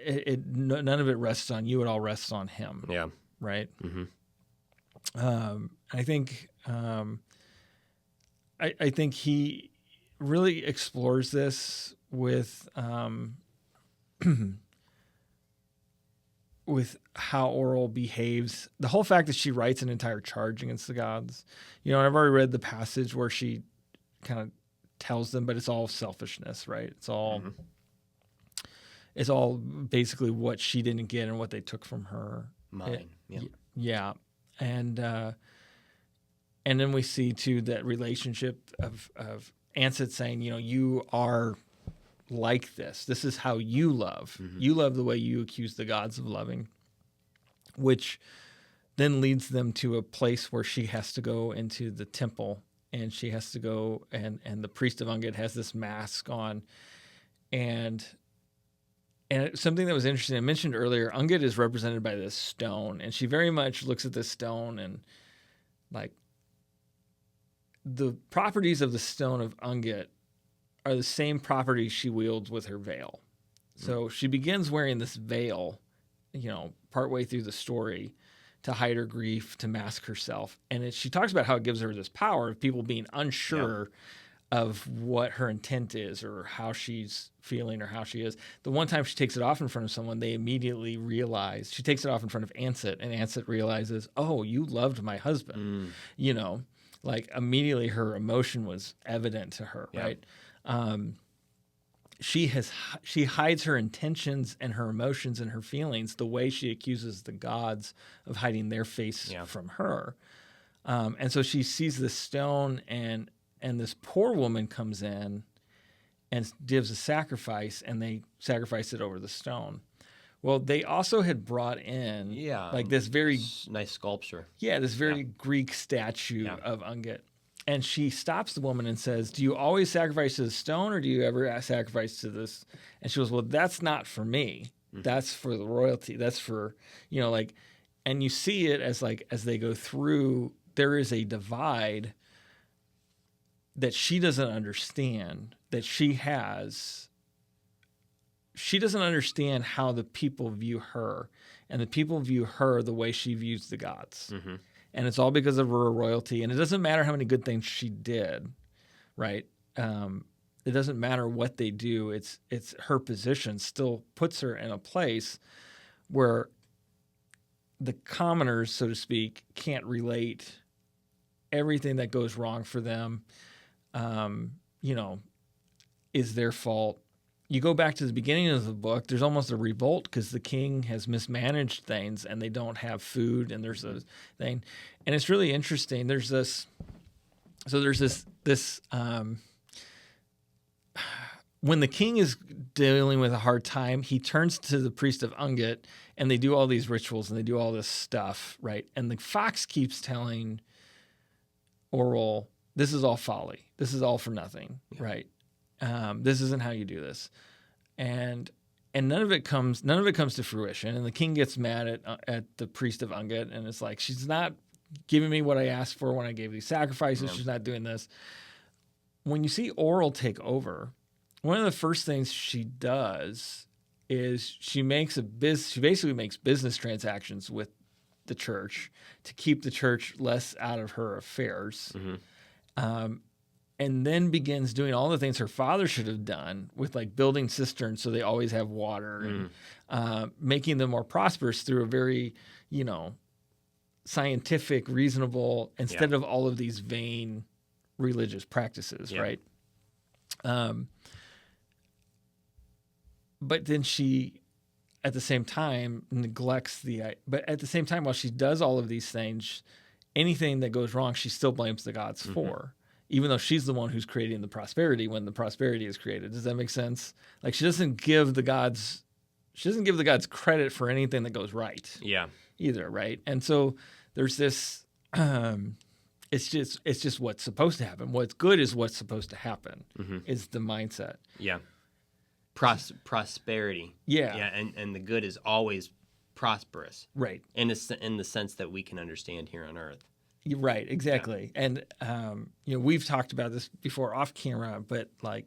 None of it rests on you. It all rests on Him. Yeah. Right. Mm-hmm. I think. I think he really explores this with with how Oral behaves. The whole fact that she writes an entire charge against the gods. I've already read the passage where she kind of tells them, but it's all selfishness, right? It's all it's all basically what she didn't get and what they took from her. Mine. Yeah. And then we see too that relationship of Ansett saying, you are like this. This is how you love. You love the way you accuse the gods of loving, which then leads them to a place where she has to go into the temple, and she has to go, and the priest of Ungit has this mask on, and something that was interesting, I mentioned earlier, Ungit is represented by this stone, and she very much looks at this stone and like the properties of the stone of Ungit are the same properties she wields with her veil. So she begins wearing this veil, partway through the story to hide her grief, to mask herself. And she talks about how it gives her this power of people being unsure of what her intent is or how she's feeling or how she is. The one time she takes it off in front of someone, they immediately realize, she takes it off in front of Ansett, and Ansett realizes, oh, you loved my husband. Like immediately her emotion was evident to her, right? She hides her intentions and her emotions and her feelings the way she accuses the gods of hiding their face from her. And so she sees this stone, and this poor woman comes in and gives a sacrifice, and they sacrifice it over the stone. Well, they also had brought in like this very nice sculpture. Yeah, this very Greek statue of Ungit. And she stops the woman and says, do you always sacrifice to the stone, or do you ever sacrifice to this? And she goes, well, that's not for me. That's for the royalty. That's for, and you see it as they go through, there is a divide that she doesn't understand, that she has. She doesn't understand how the people view her, and the people view her the way she views the gods. And it's all because of her royalty. And it doesn't matter how many good things she did, right? It doesn't matter what they do. It's her position still puts her in a place where the commoners, so to speak, can't relate everything that goes wrong for them, is their fault. You go back to the beginning of the book, there's almost a revolt because the king has mismanaged things and they don't have food, and there's a thing. And it's really interesting. There's this when the king is dealing with a hard time, he turns to the priest of Ungit, and they do all these rituals and they do all this stuff, right? And the fox keeps telling Oral, this is all folly. This is all for nothing, right? This isn't how you do this, and none of it comes to fruition. And the king gets mad at the priest of Ungit, and it's like, she's not giving me what I asked for when I gave these sacrifices. She's not doing this. When you see Oral take over, one of the first things she does is she basically makes business transactions with the church to keep the church less out of her affairs. And then begins doing all the things her father should have done with like building cisterns so they always have water, and making them more prosperous through a very, scientific, reasonable, instead of all of these vain religious practices, right? But then she, at the same time, neglects but at the same time, while she does all of these things, anything that goes wrong, she still blames the gods for, even though she's the one who's creating the prosperity when the prosperity is created. Does that make sense? Like she doesn't give the gods credit for anything that goes right. Yeah. Either, right? And so there's this it's just what's supposed to happen. What's good is what's supposed to happen. Is the mindset. Yeah. Prosperity. Yeah. Yeah, and the good is always prosperous. Right. In the sense that we can understand here on earth. Right, exactly. Yeah. And we've talked about this before off camera, but like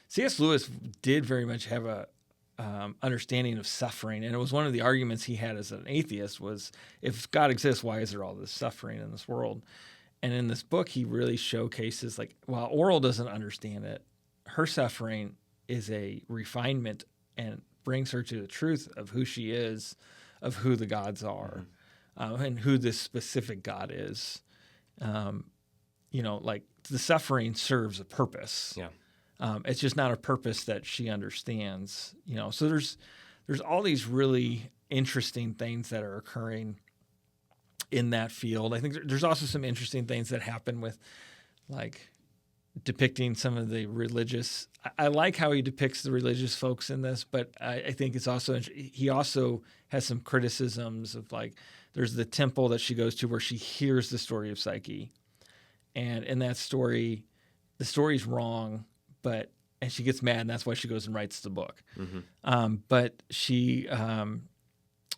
C.S. Lewis did very much have a understanding of suffering, and it was one of the arguments he had as an atheist was, if God exists, why is there all this suffering in this world? And in this book, he really showcases, like, while Oral doesn't understand it, her suffering is a refinement and brings her to the truth of who she is, of who the gods are, and who this specific God is. Like the suffering serves a purpose. Yeah. It's just not a purpose that she understands. So there's all these really interesting things that are occurring in that field. I think there's also some interesting things that happen with, like, depicting some of the religious. I like how he depicts the religious folks in this, but I think it's also, he also has some criticisms of, like, there's the temple that she goes to where she hears the story of Psyche, and in that story, the story's wrong, and she gets mad, and that's why she goes and writes the book. But she,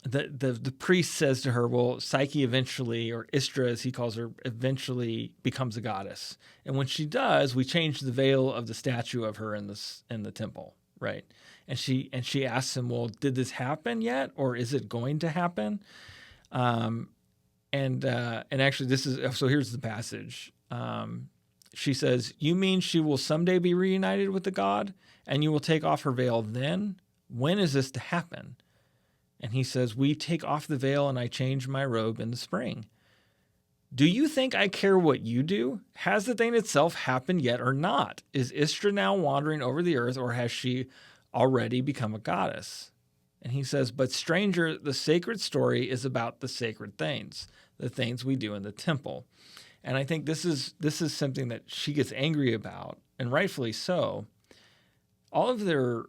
the priest says to her, well, Psyche eventually, or Istra as he calls her, eventually becomes a goddess. And when she does, we change the veil of the statue of her in the temple, right? And she asks him, well, did this happen yet, or is it going to happen? And actually, here's the passage. She says, you mean she will someday be reunited with the god, and you will take off her veil then? When is this to happen? And he says, we take off the veil and I change my robe in the spring. Do you think I care what you do? Has the thing itself happened yet or not? Is Istra now wandering over the earth, or has she already become a goddess? And he says, but stranger, the sacred story is about the sacred things, the things we do in the temple. And I think this is something that she gets angry about, and rightfully so. All of their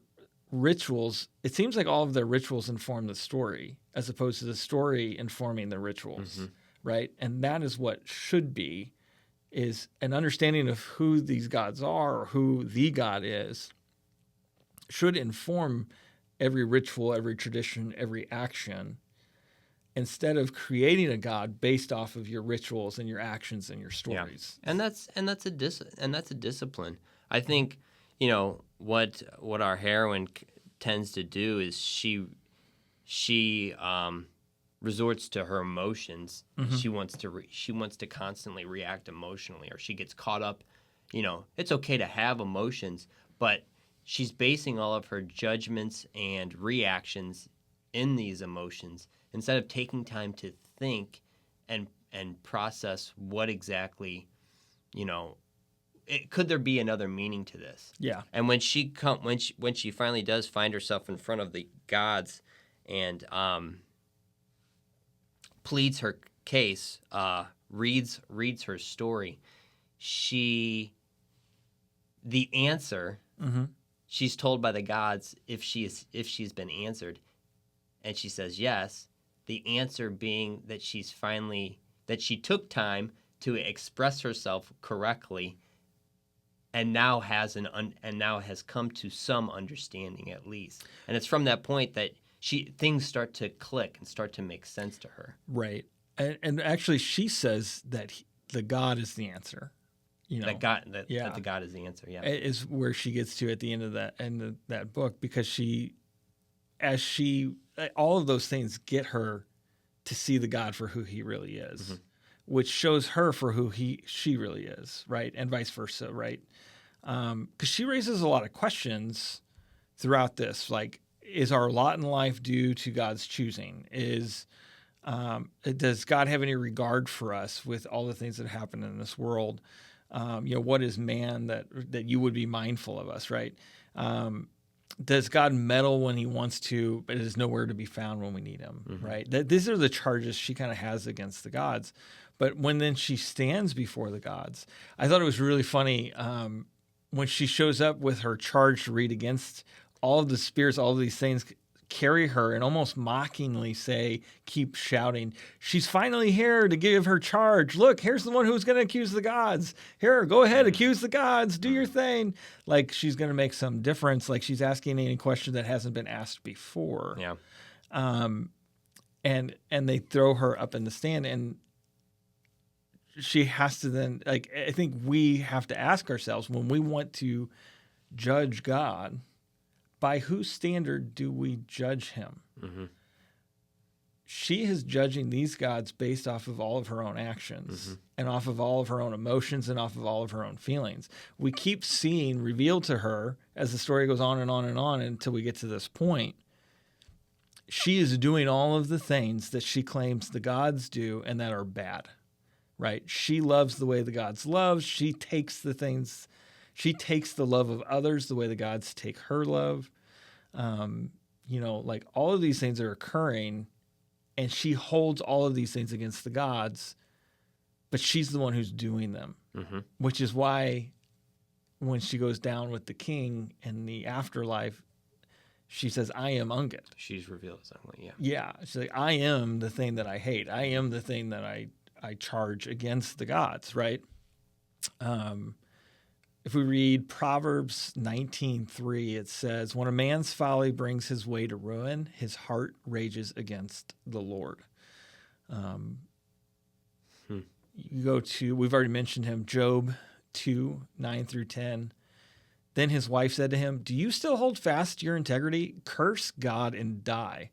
rituals, it seems like all of their rituals inform the story, as opposed to the story informing the rituals, right? And that is what should be, is an understanding of who these gods are, or who the god is, should inform every ritual, every tradition, every action, instead of creating a god based off of your rituals and your actions and your stories. Yeah. And that's a discipline. I think, what our heroine tends to do is she resorts to her emotions. She wants to constantly react emotionally, or she gets caught up. It's okay to have emotions, but she's basing all of her judgments and reactions in these emotions, instead of taking time to think and process what exactly, could there be another meaning to this? Yeah. And when she finally does find herself in front of the gods and pleads her case, reads her story, the answer, she's told by the gods if she's been answered, and she says yes. The answer being that she took time to express herself correctly, and now has come to some understanding at least. And it's from that point that things start to click and start to make sense to her. Right. And actually, she says that the God is the answer. That the God is the answer. Yeah, is where she gets to at the end of that book, because all of those things get her to see the God for who he really is, which shows her for who she really is, right? And vice versa, right? Because she raises a lot of questions throughout this, like, is our lot in life due to God's choosing? Does God have any regard for us with all the things that happen in this world? What is man that you would be mindful of us, right? Does God meddle when he wants to, but is nowhere to be found when we need him, right? These are the charges she kind of has against the gods. But when then she stands before the gods, I thought it was really funny when she shows up with her charge to read against all of the spirits, all of these things carry her and almost mockingly say, keep shouting, she's finally here to give her charge. Look, here's the one who's going to accuse the gods. Here, go ahead, accuse the gods, do your thing. Like she's going to make some difference, like she's asking any question that hasn't been asked before. Yeah. And they throw her up in the stand, and she has to then, like, I think we have to ask ourselves when we want to judge God, by whose standard do we judge him? Mm-hmm. She is judging these gods based off of all of her own actions and off of all of her own emotions and off of all of her own feelings. We keep seeing revealed to her as the story goes on and on and on until we get to this point. She is doing all of the things that she claims the gods do and that are bad, right? She loves the way the gods love. She takes the love of others the way the gods take her love. Like all of these things are occurring, and she holds all of these things against the gods, but she's the one who's doing them, which is why when she goes down with the king in the afterlife, she says, I am Ungit. She's revealed something, yeah. Yeah. She's like, I am the thing that I hate. I am the thing that I charge against the gods, right? If we read Proverbs 19:3, it says, when a man's folly brings his way to ruin, his heart rages against the Lord. You go to, we've already mentioned him, Job 2:9-10. Then his wife said to him, do you still hold fast to your integrity? Curse God and die.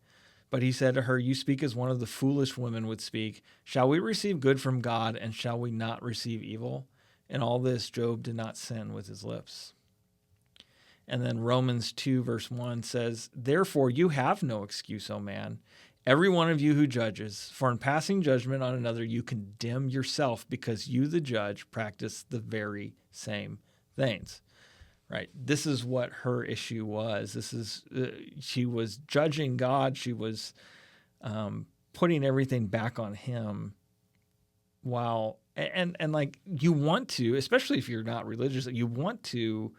But he said to her, you speak as one of the foolish women would speak. Shall we receive good from God, and shall we not receive evil? In all this, Job did not sin with his lips. And then Romans 2:1 says, therefore you have no excuse, O man, every one of you who judges, for in passing judgment on another you condemn yourself, because you, the judge, practice the very same things. Right. This is what her issue was. This is she was judging God. She was putting everything back on him. While and like you want to, especially if you're not religious, you want to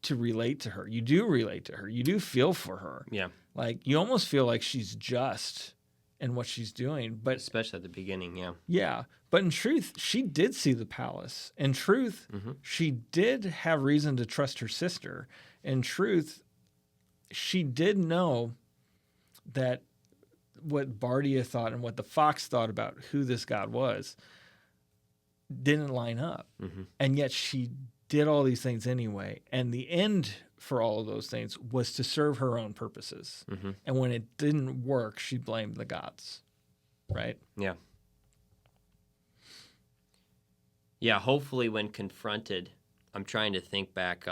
relate to her. You do relate to her. You do feel for her. Yeah. Like you almost feel like she's just in what she's doing, but especially at the beginning. Yeah. Yeah. But in truth, she did see the palace. In truth, she did have reason to trust her sister. In truth, she did know that what Bardia thought and what the fox thought about who this God was didn't line up. And yet she did all these things anyway. And the end for all of those things was to serve her own purposes. And when it didn't work, she blamed the gods. Right? Yeah. Yeah, hopefully when confronted, I'm trying to think back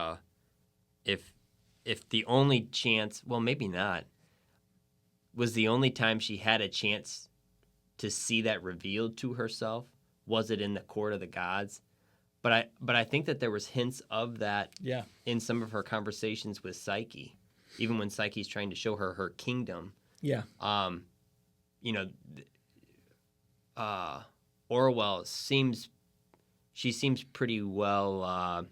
if the only chance, well, maybe not, was the only time she had a chance to see that revealed to herself, was it in the court of the gods? But I think that there was hints of that in some of her conversations with Psyche, even when Psyche's trying to show her kingdom. Yeah. Orwell seems pretty well,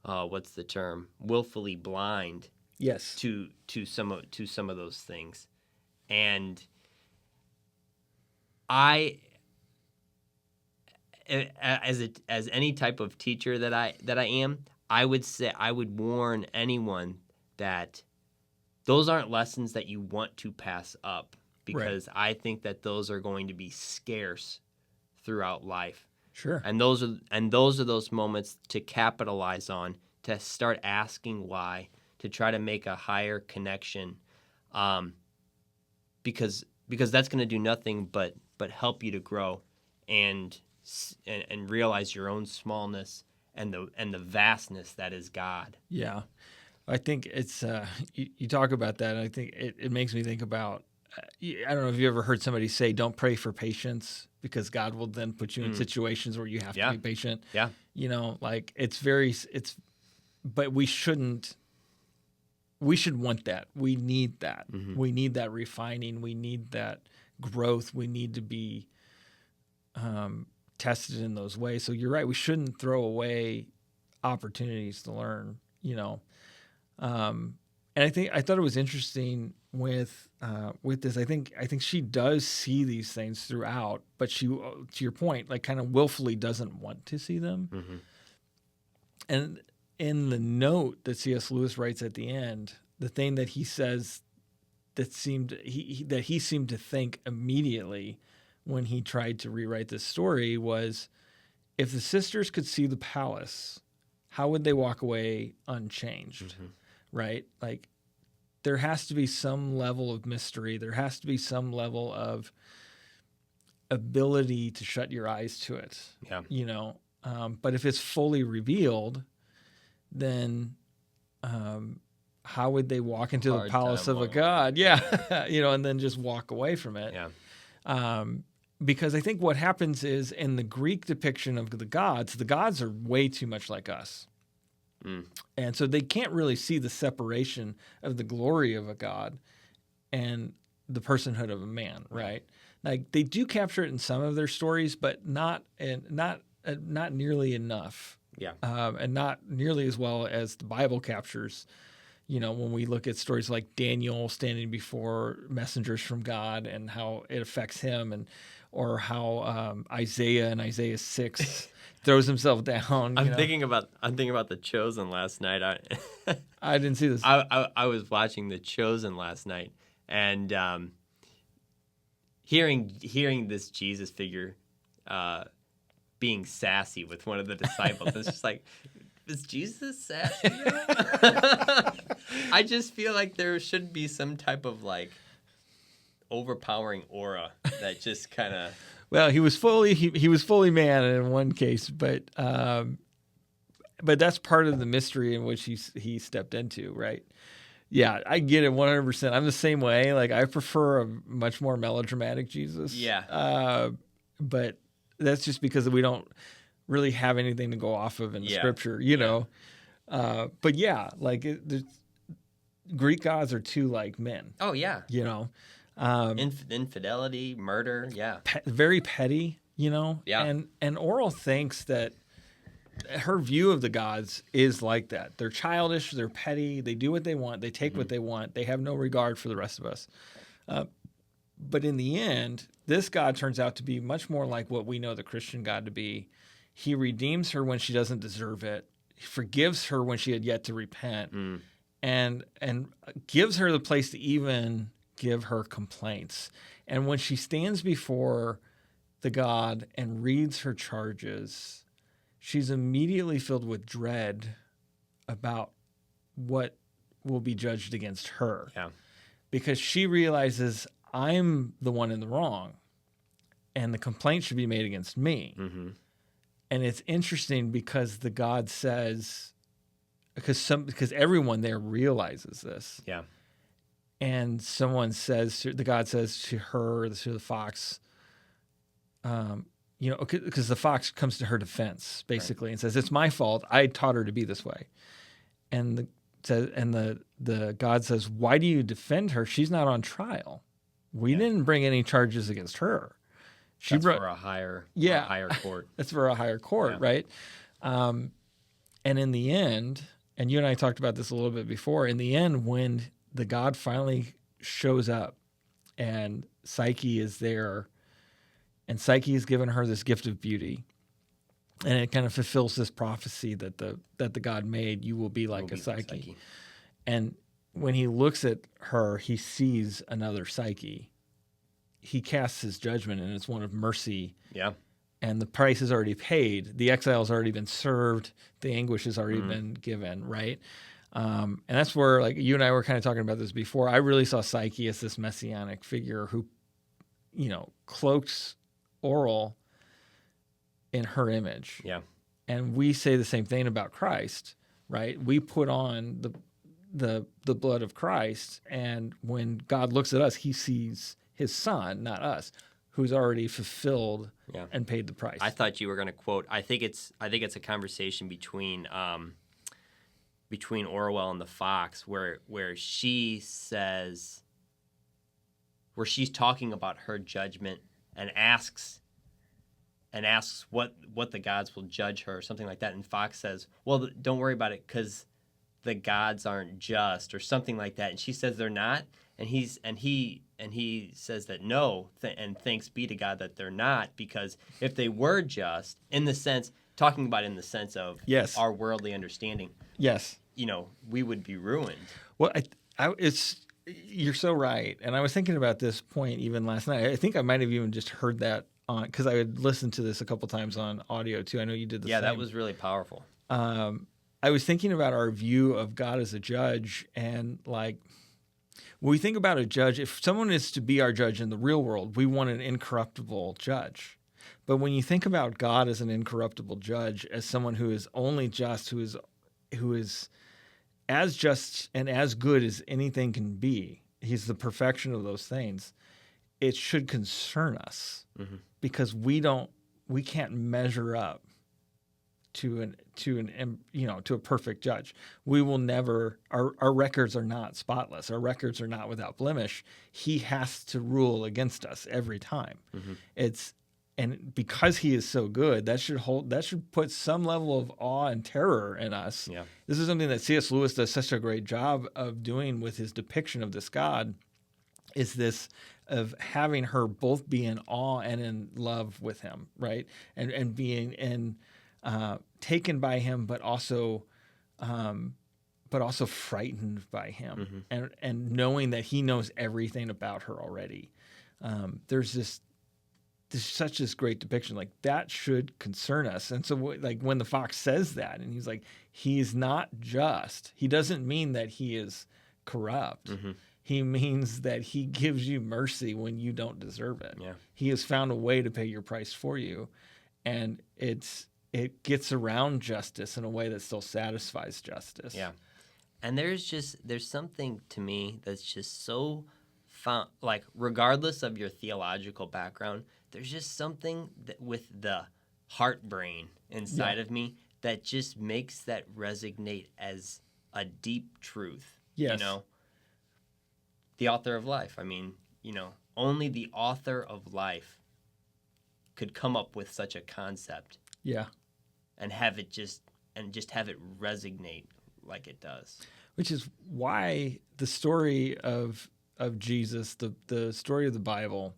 what's the term? Willfully blind. Yes. To some of those things, and I, as any type of teacher that I am, I would say I would warn anyone that those aren't lessons that you want to pass up, because I think that those are going to be scarce throughout life. Sure. And those are those moments to capitalize on, to start asking why, to try to make a higher connection, because that's going to do nothing but help you to grow and realize your own smallness and the vastness that is God. Yeah, I think it's you talk about that, and I think it makes me think about. I don't know if you ever heard somebody say, "Don't pray for patience, because God will then put you in situations where you have to be patient." Yeah, like but we shouldn't. We should want that. We need that. We need that refining. We need that growth, we need to be tested in those ways. So you're right. We shouldn't throw away opportunities to learn, And I thought it was interesting with this. I think she does see these things throughout, but she, to your point, like kind of willfully doesn't want to see them. Mm-hmm. And in the note that C.S. Lewis writes at the end, the thing that he says that he seemed to think immediately when he tried to rewrite this story was, if the sisters could see the palace, how would they walk away unchanged? Mm-hmm. Right? Like, there has to be some level of mystery. There has to be some level of ability to shut your eyes to it. Yeah. But if it's fully revealed, then how would they walk into the palace of a god? Yeah. And then just walk away from it. Yeah. Because I think what happens is, in the Greek depiction of the gods are way too much like us. Mm. And so they can't really see the separation of the glory of a god and the personhood of a man, right? Like, they do capture it in some of their stories, but not nearly enough. Yeah. And not nearly as well as the Bible captures. When we look at stories like Daniel standing before messengers from God and how it affects him, or how Isaiah in Isaiah 6 throws himself down. I'm thinking about The Chosen last night. I didn't see this. I was watching The Chosen last night, and hearing this Jesus figure being sassy with one of the disciples. It's just like, is Jesus sassy? I just feel like there should be some type of like overpowering aura that just kind of. Well, he was fully man in one case, but that's part of the mystery in which he stepped into, right? Yeah, I get it 100%. I'm the same way. Like, I prefer a much more melodramatic Jesus. Yeah. But that's just because we don't really have anything to go off of in the scripture, know. But yeah, like the Greek gods are too like men. Oh yeah. Infidelity, murder, yeah. Very petty, Yeah. And Oral thinks that her view of the gods is like that. They're childish, they're petty, they do what they want, they take what they want, they have no regard for the rest of us. But in the end, this God turns out to be much more like what we know the Christian God to be. He redeems her when she doesn't deserve it. He forgives her when she had yet to repent, and gives her the place to even give her complaints. And when she stands before the God and reads her charges, she's immediately filled with dread about what will be judged against her. Yeah. Because she realizes, I'm the one in the wrong, and the complaint should be made against me. Mm-hmm. And it's interesting because the God says, because everyone there realizes this. Yeah. And someone says, the God says to her, to the fox, because the fox comes to her defense basically, right, and says, "It's my fault. I taught her to be this way." And the God says, "Why do you defend her? She's not on trial. We didn't bring any charges against her. That's for a higher court. That's for a higher court, right?" And in the end, and you and I talked about this a little bit before, in the end, when the God finally shows up and Psyche is there, and Psyche has given her this gift of beauty, and it kind of fulfills this prophecy that the God made, you will be like a Psyche. And when he looks at her, he sees another Psyche. He casts his judgment, and it's one of mercy. Yeah. And the price is already paid. The exile has already been served. The anguish has already been given, right? And that's where, like, you and I were kind of talking about this before. I really saw Psyche as this messianic figure who, cloaks Oral in her image. Yeah. And we say the same thing about Christ, right? We put on the blood of Christ, and when God looks at us, he sees his son, not us, who's already fulfilled and paid the price. I thought you were going to quote, I think it's a conversation between Orwell and the fox where she says, where she's talking about her judgment and asks what the gods will judge her or something like that, and Fox says, well, don't worry about it because the gods aren't just, or something like that, and she says they're not, and he says that no, and thanks be to God that they're not, because if they were just, talking about in the sense of Yes. our worldly understanding, Yes. We would be ruined. Well, you're so right. And I was thinking about this point even last night. I think I might have even just heard that on, because I had listened to this a couple times on audio too. I know you did the same. Yeah, that was really powerful. I was thinking about our view of God as a judge, and like, when we think about a judge, if someone is to be our judge in the real world, we want an incorruptible judge. But when you think about God as an incorruptible judge, as someone who is only just, who is as just and as good as anything can be, he's the perfection of those things, it should concern us, because we can't measure up to a perfect judge. We will never, our records are not spotless. Our records are not without blemish. He has to rule against us every time. And because he is so good, that should put some level of awe and terror in us. Yeah. This is something that C.S. Lewis does such a great job of doing with his depiction of this God, is this of having her both be in awe and in love with him, right? And being taken by him, but also frightened by him, and knowing that he knows everything about her already. There's such this great depiction, like that should concern us. And so like when the fox says that, and he's like, he's not just, he doesn't mean that he is corrupt. He means that he gives you mercy when you don't deserve it. Yeah. He has found a way to pay your price for you. And it gets around justice in a way that still satisfies justice. Yeah. And there's something to me that's just so fun, like regardless of your theological background, there's just something that with the heart brain inside of me that just makes that resonate as a deep truth. Yes. The author of life. I mean, only the author of life could come up with such a concept. Yeah. And have it just have it resonate like it does. Which is why the story of Jesus, the story of the Bible,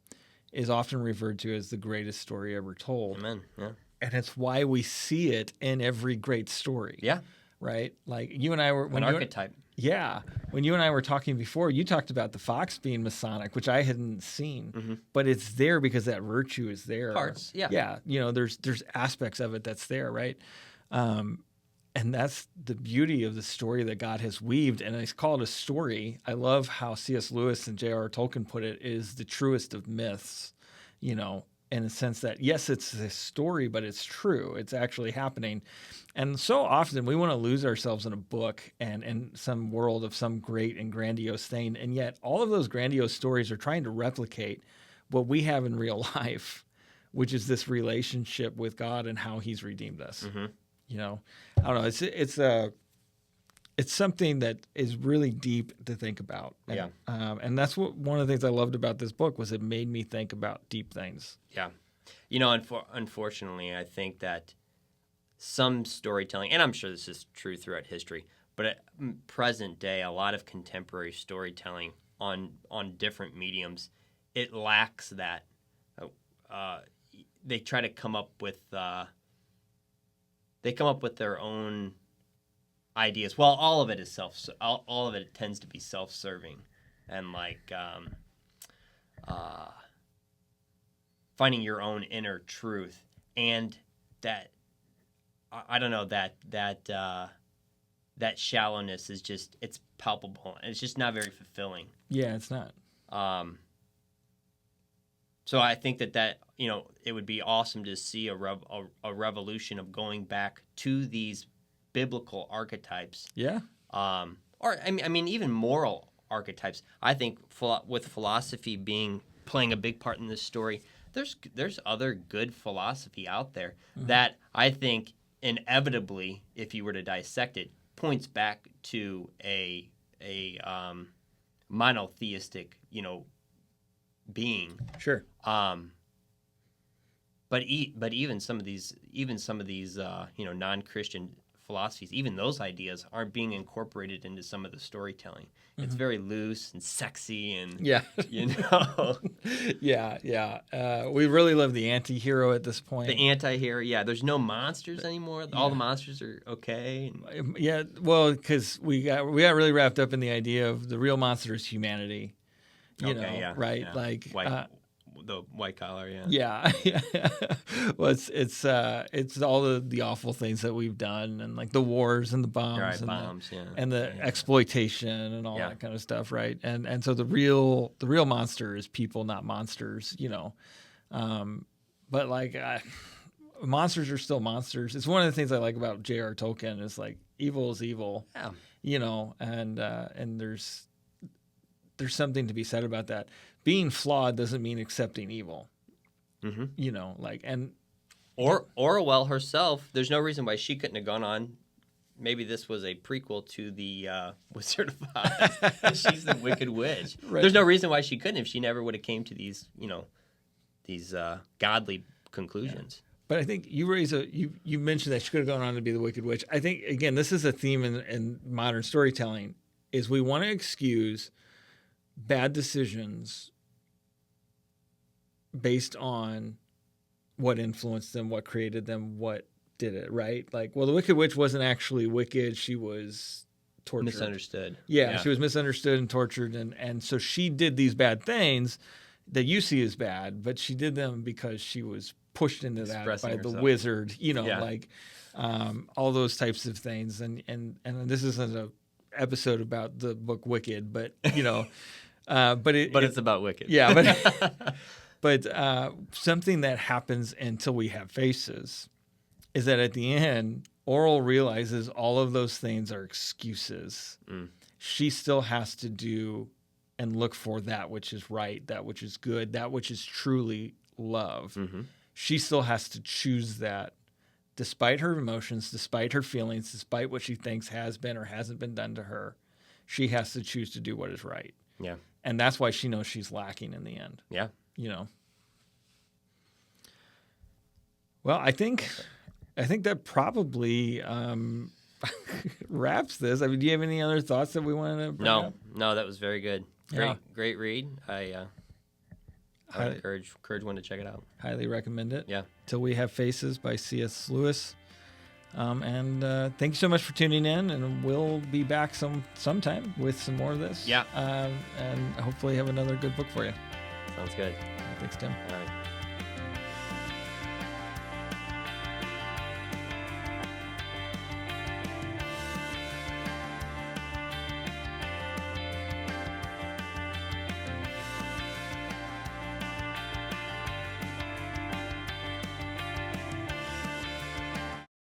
is often referred to as the greatest story ever told. Amen. Yeah. And it's why we see it in every great story. Yeah. Right? Like you and I were... An archetype. Yeah. When you and I were talking before, you talked about the fox being Masonic, which I hadn't seen. But it's there because that virtue is there. Parts, yeah. Yeah. There's aspects of it that's there, right? And that's the beauty of the story that God has weaved. And I call it a story. I love how C.S. Lewis and J.R.R. Tolkien put it, is the truest of myths, in a sense that, yes, it's a story, but it's true. It's actually happening. And so often we want to lose ourselves in a book and in some world of some great and grandiose thing. And yet all of those grandiose stories are trying to replicate what we have in real life, which is this relationship with God and how he's redeemed us. I don't know. It's something that is really deep to think about. And that's one of the things I loved about this book was it made me think about deep things. Yeah. Unfortunately, I think that some storytelling, and I'm sure this is true throughout history, but at present day, a lot of contemporary storytelling on different mediums, it lacks that. They try to come up with their own ideas. Well, all of it is all of it tends to be self-serving, and like finding your own inner truth, and that I don't know, that shallowness is just, it's palpable, and it's just not very fulfilling. Yeah, it's not. So I think that it would be awesome to see a revolution of going back to these biblical archetypes. Yeah. Or I mean even moral archetypes. I think with philosophy playing a big part in this story, there's other good philosophy out there that I think inevitably, if you were to dissect it, points back to a monotheistic, being. Sure. But even some of these non-Christian philosophies, even those ideas aren't being incorporated into some of the storytelling. Mm-hmm. It's very loose and sexy, and yeah. We really love the anti-hero at this point. The anti-hero, yeah. There's no monsters anymore. Yeah. All the monsters are okay. Yeah, well, because we got really wrapped up in the idea of the real monster is humanity. You know, right? Yeah. Like the white collar, yeah. Well, it's all the awful things that we've done, and like the wars and the bombs, and the exploitation and all that kind of stuff, right? And so the real monster is people, not monsters, you know. But like monsters are still monsters. It's one of the things I like about J.R. Tolkien is like evil is evil, you know, and there's something to be said about that. Being flawed doesn't mean accepting evil. Mm-hmm. You know, like, and Orwell herself, there's no reason why she couldn't have gone on. Maybe this was a prequel to the Wizard of Oz. She's the Wicked Witch. Right. There's no reason why she couldn't if she never would have came to these godly conclusions. Yeah. But I think you mentioned that she could have gone on to be the Wicked Witch. I think, again, this is a theme in modern storytelling, is we want to excuse bad decisions based on what influenced them, what created them, what did it, right? Like, well, the Wicked Witch wasn't actually wicked. She was tortured. Misunderstood. Yeah, she was misunderstood and tortured. And so she did these bad things that you see as bad, but she did them because she was pushed into that by herself. The wizard, you know, like all those types of things. And this isn't an episode about the book Wicked, but, you know, but it's about Wicked. Yeah, but something that happens until we have faces is that at the end, Oral realizes all of those things are excuses. She still has to do and look for that which is right, that which is good, that which is truly love. Mm-hmm. She still has to choose that despite her emotions, despite her feelings, despite what she thinks has been or hasn't been done to her. She has to choose to do what is right. Yeah. And that's why she knows she's lacking in the end. Yeah. You know. Well, I think that probably wraps this. I mean, do you have any other thoughts that we want to bring up? No, that was very good. Great read. I encourage one to check it out. Highly recommend it. Yeah. Till We Have Faces by C.S. Lewis. And thank you so much for tuning in, and we'll be back sometime with some more of this. Yeah. And hopefully have another good book for you. Sounds good. Thanks, Tim. All right.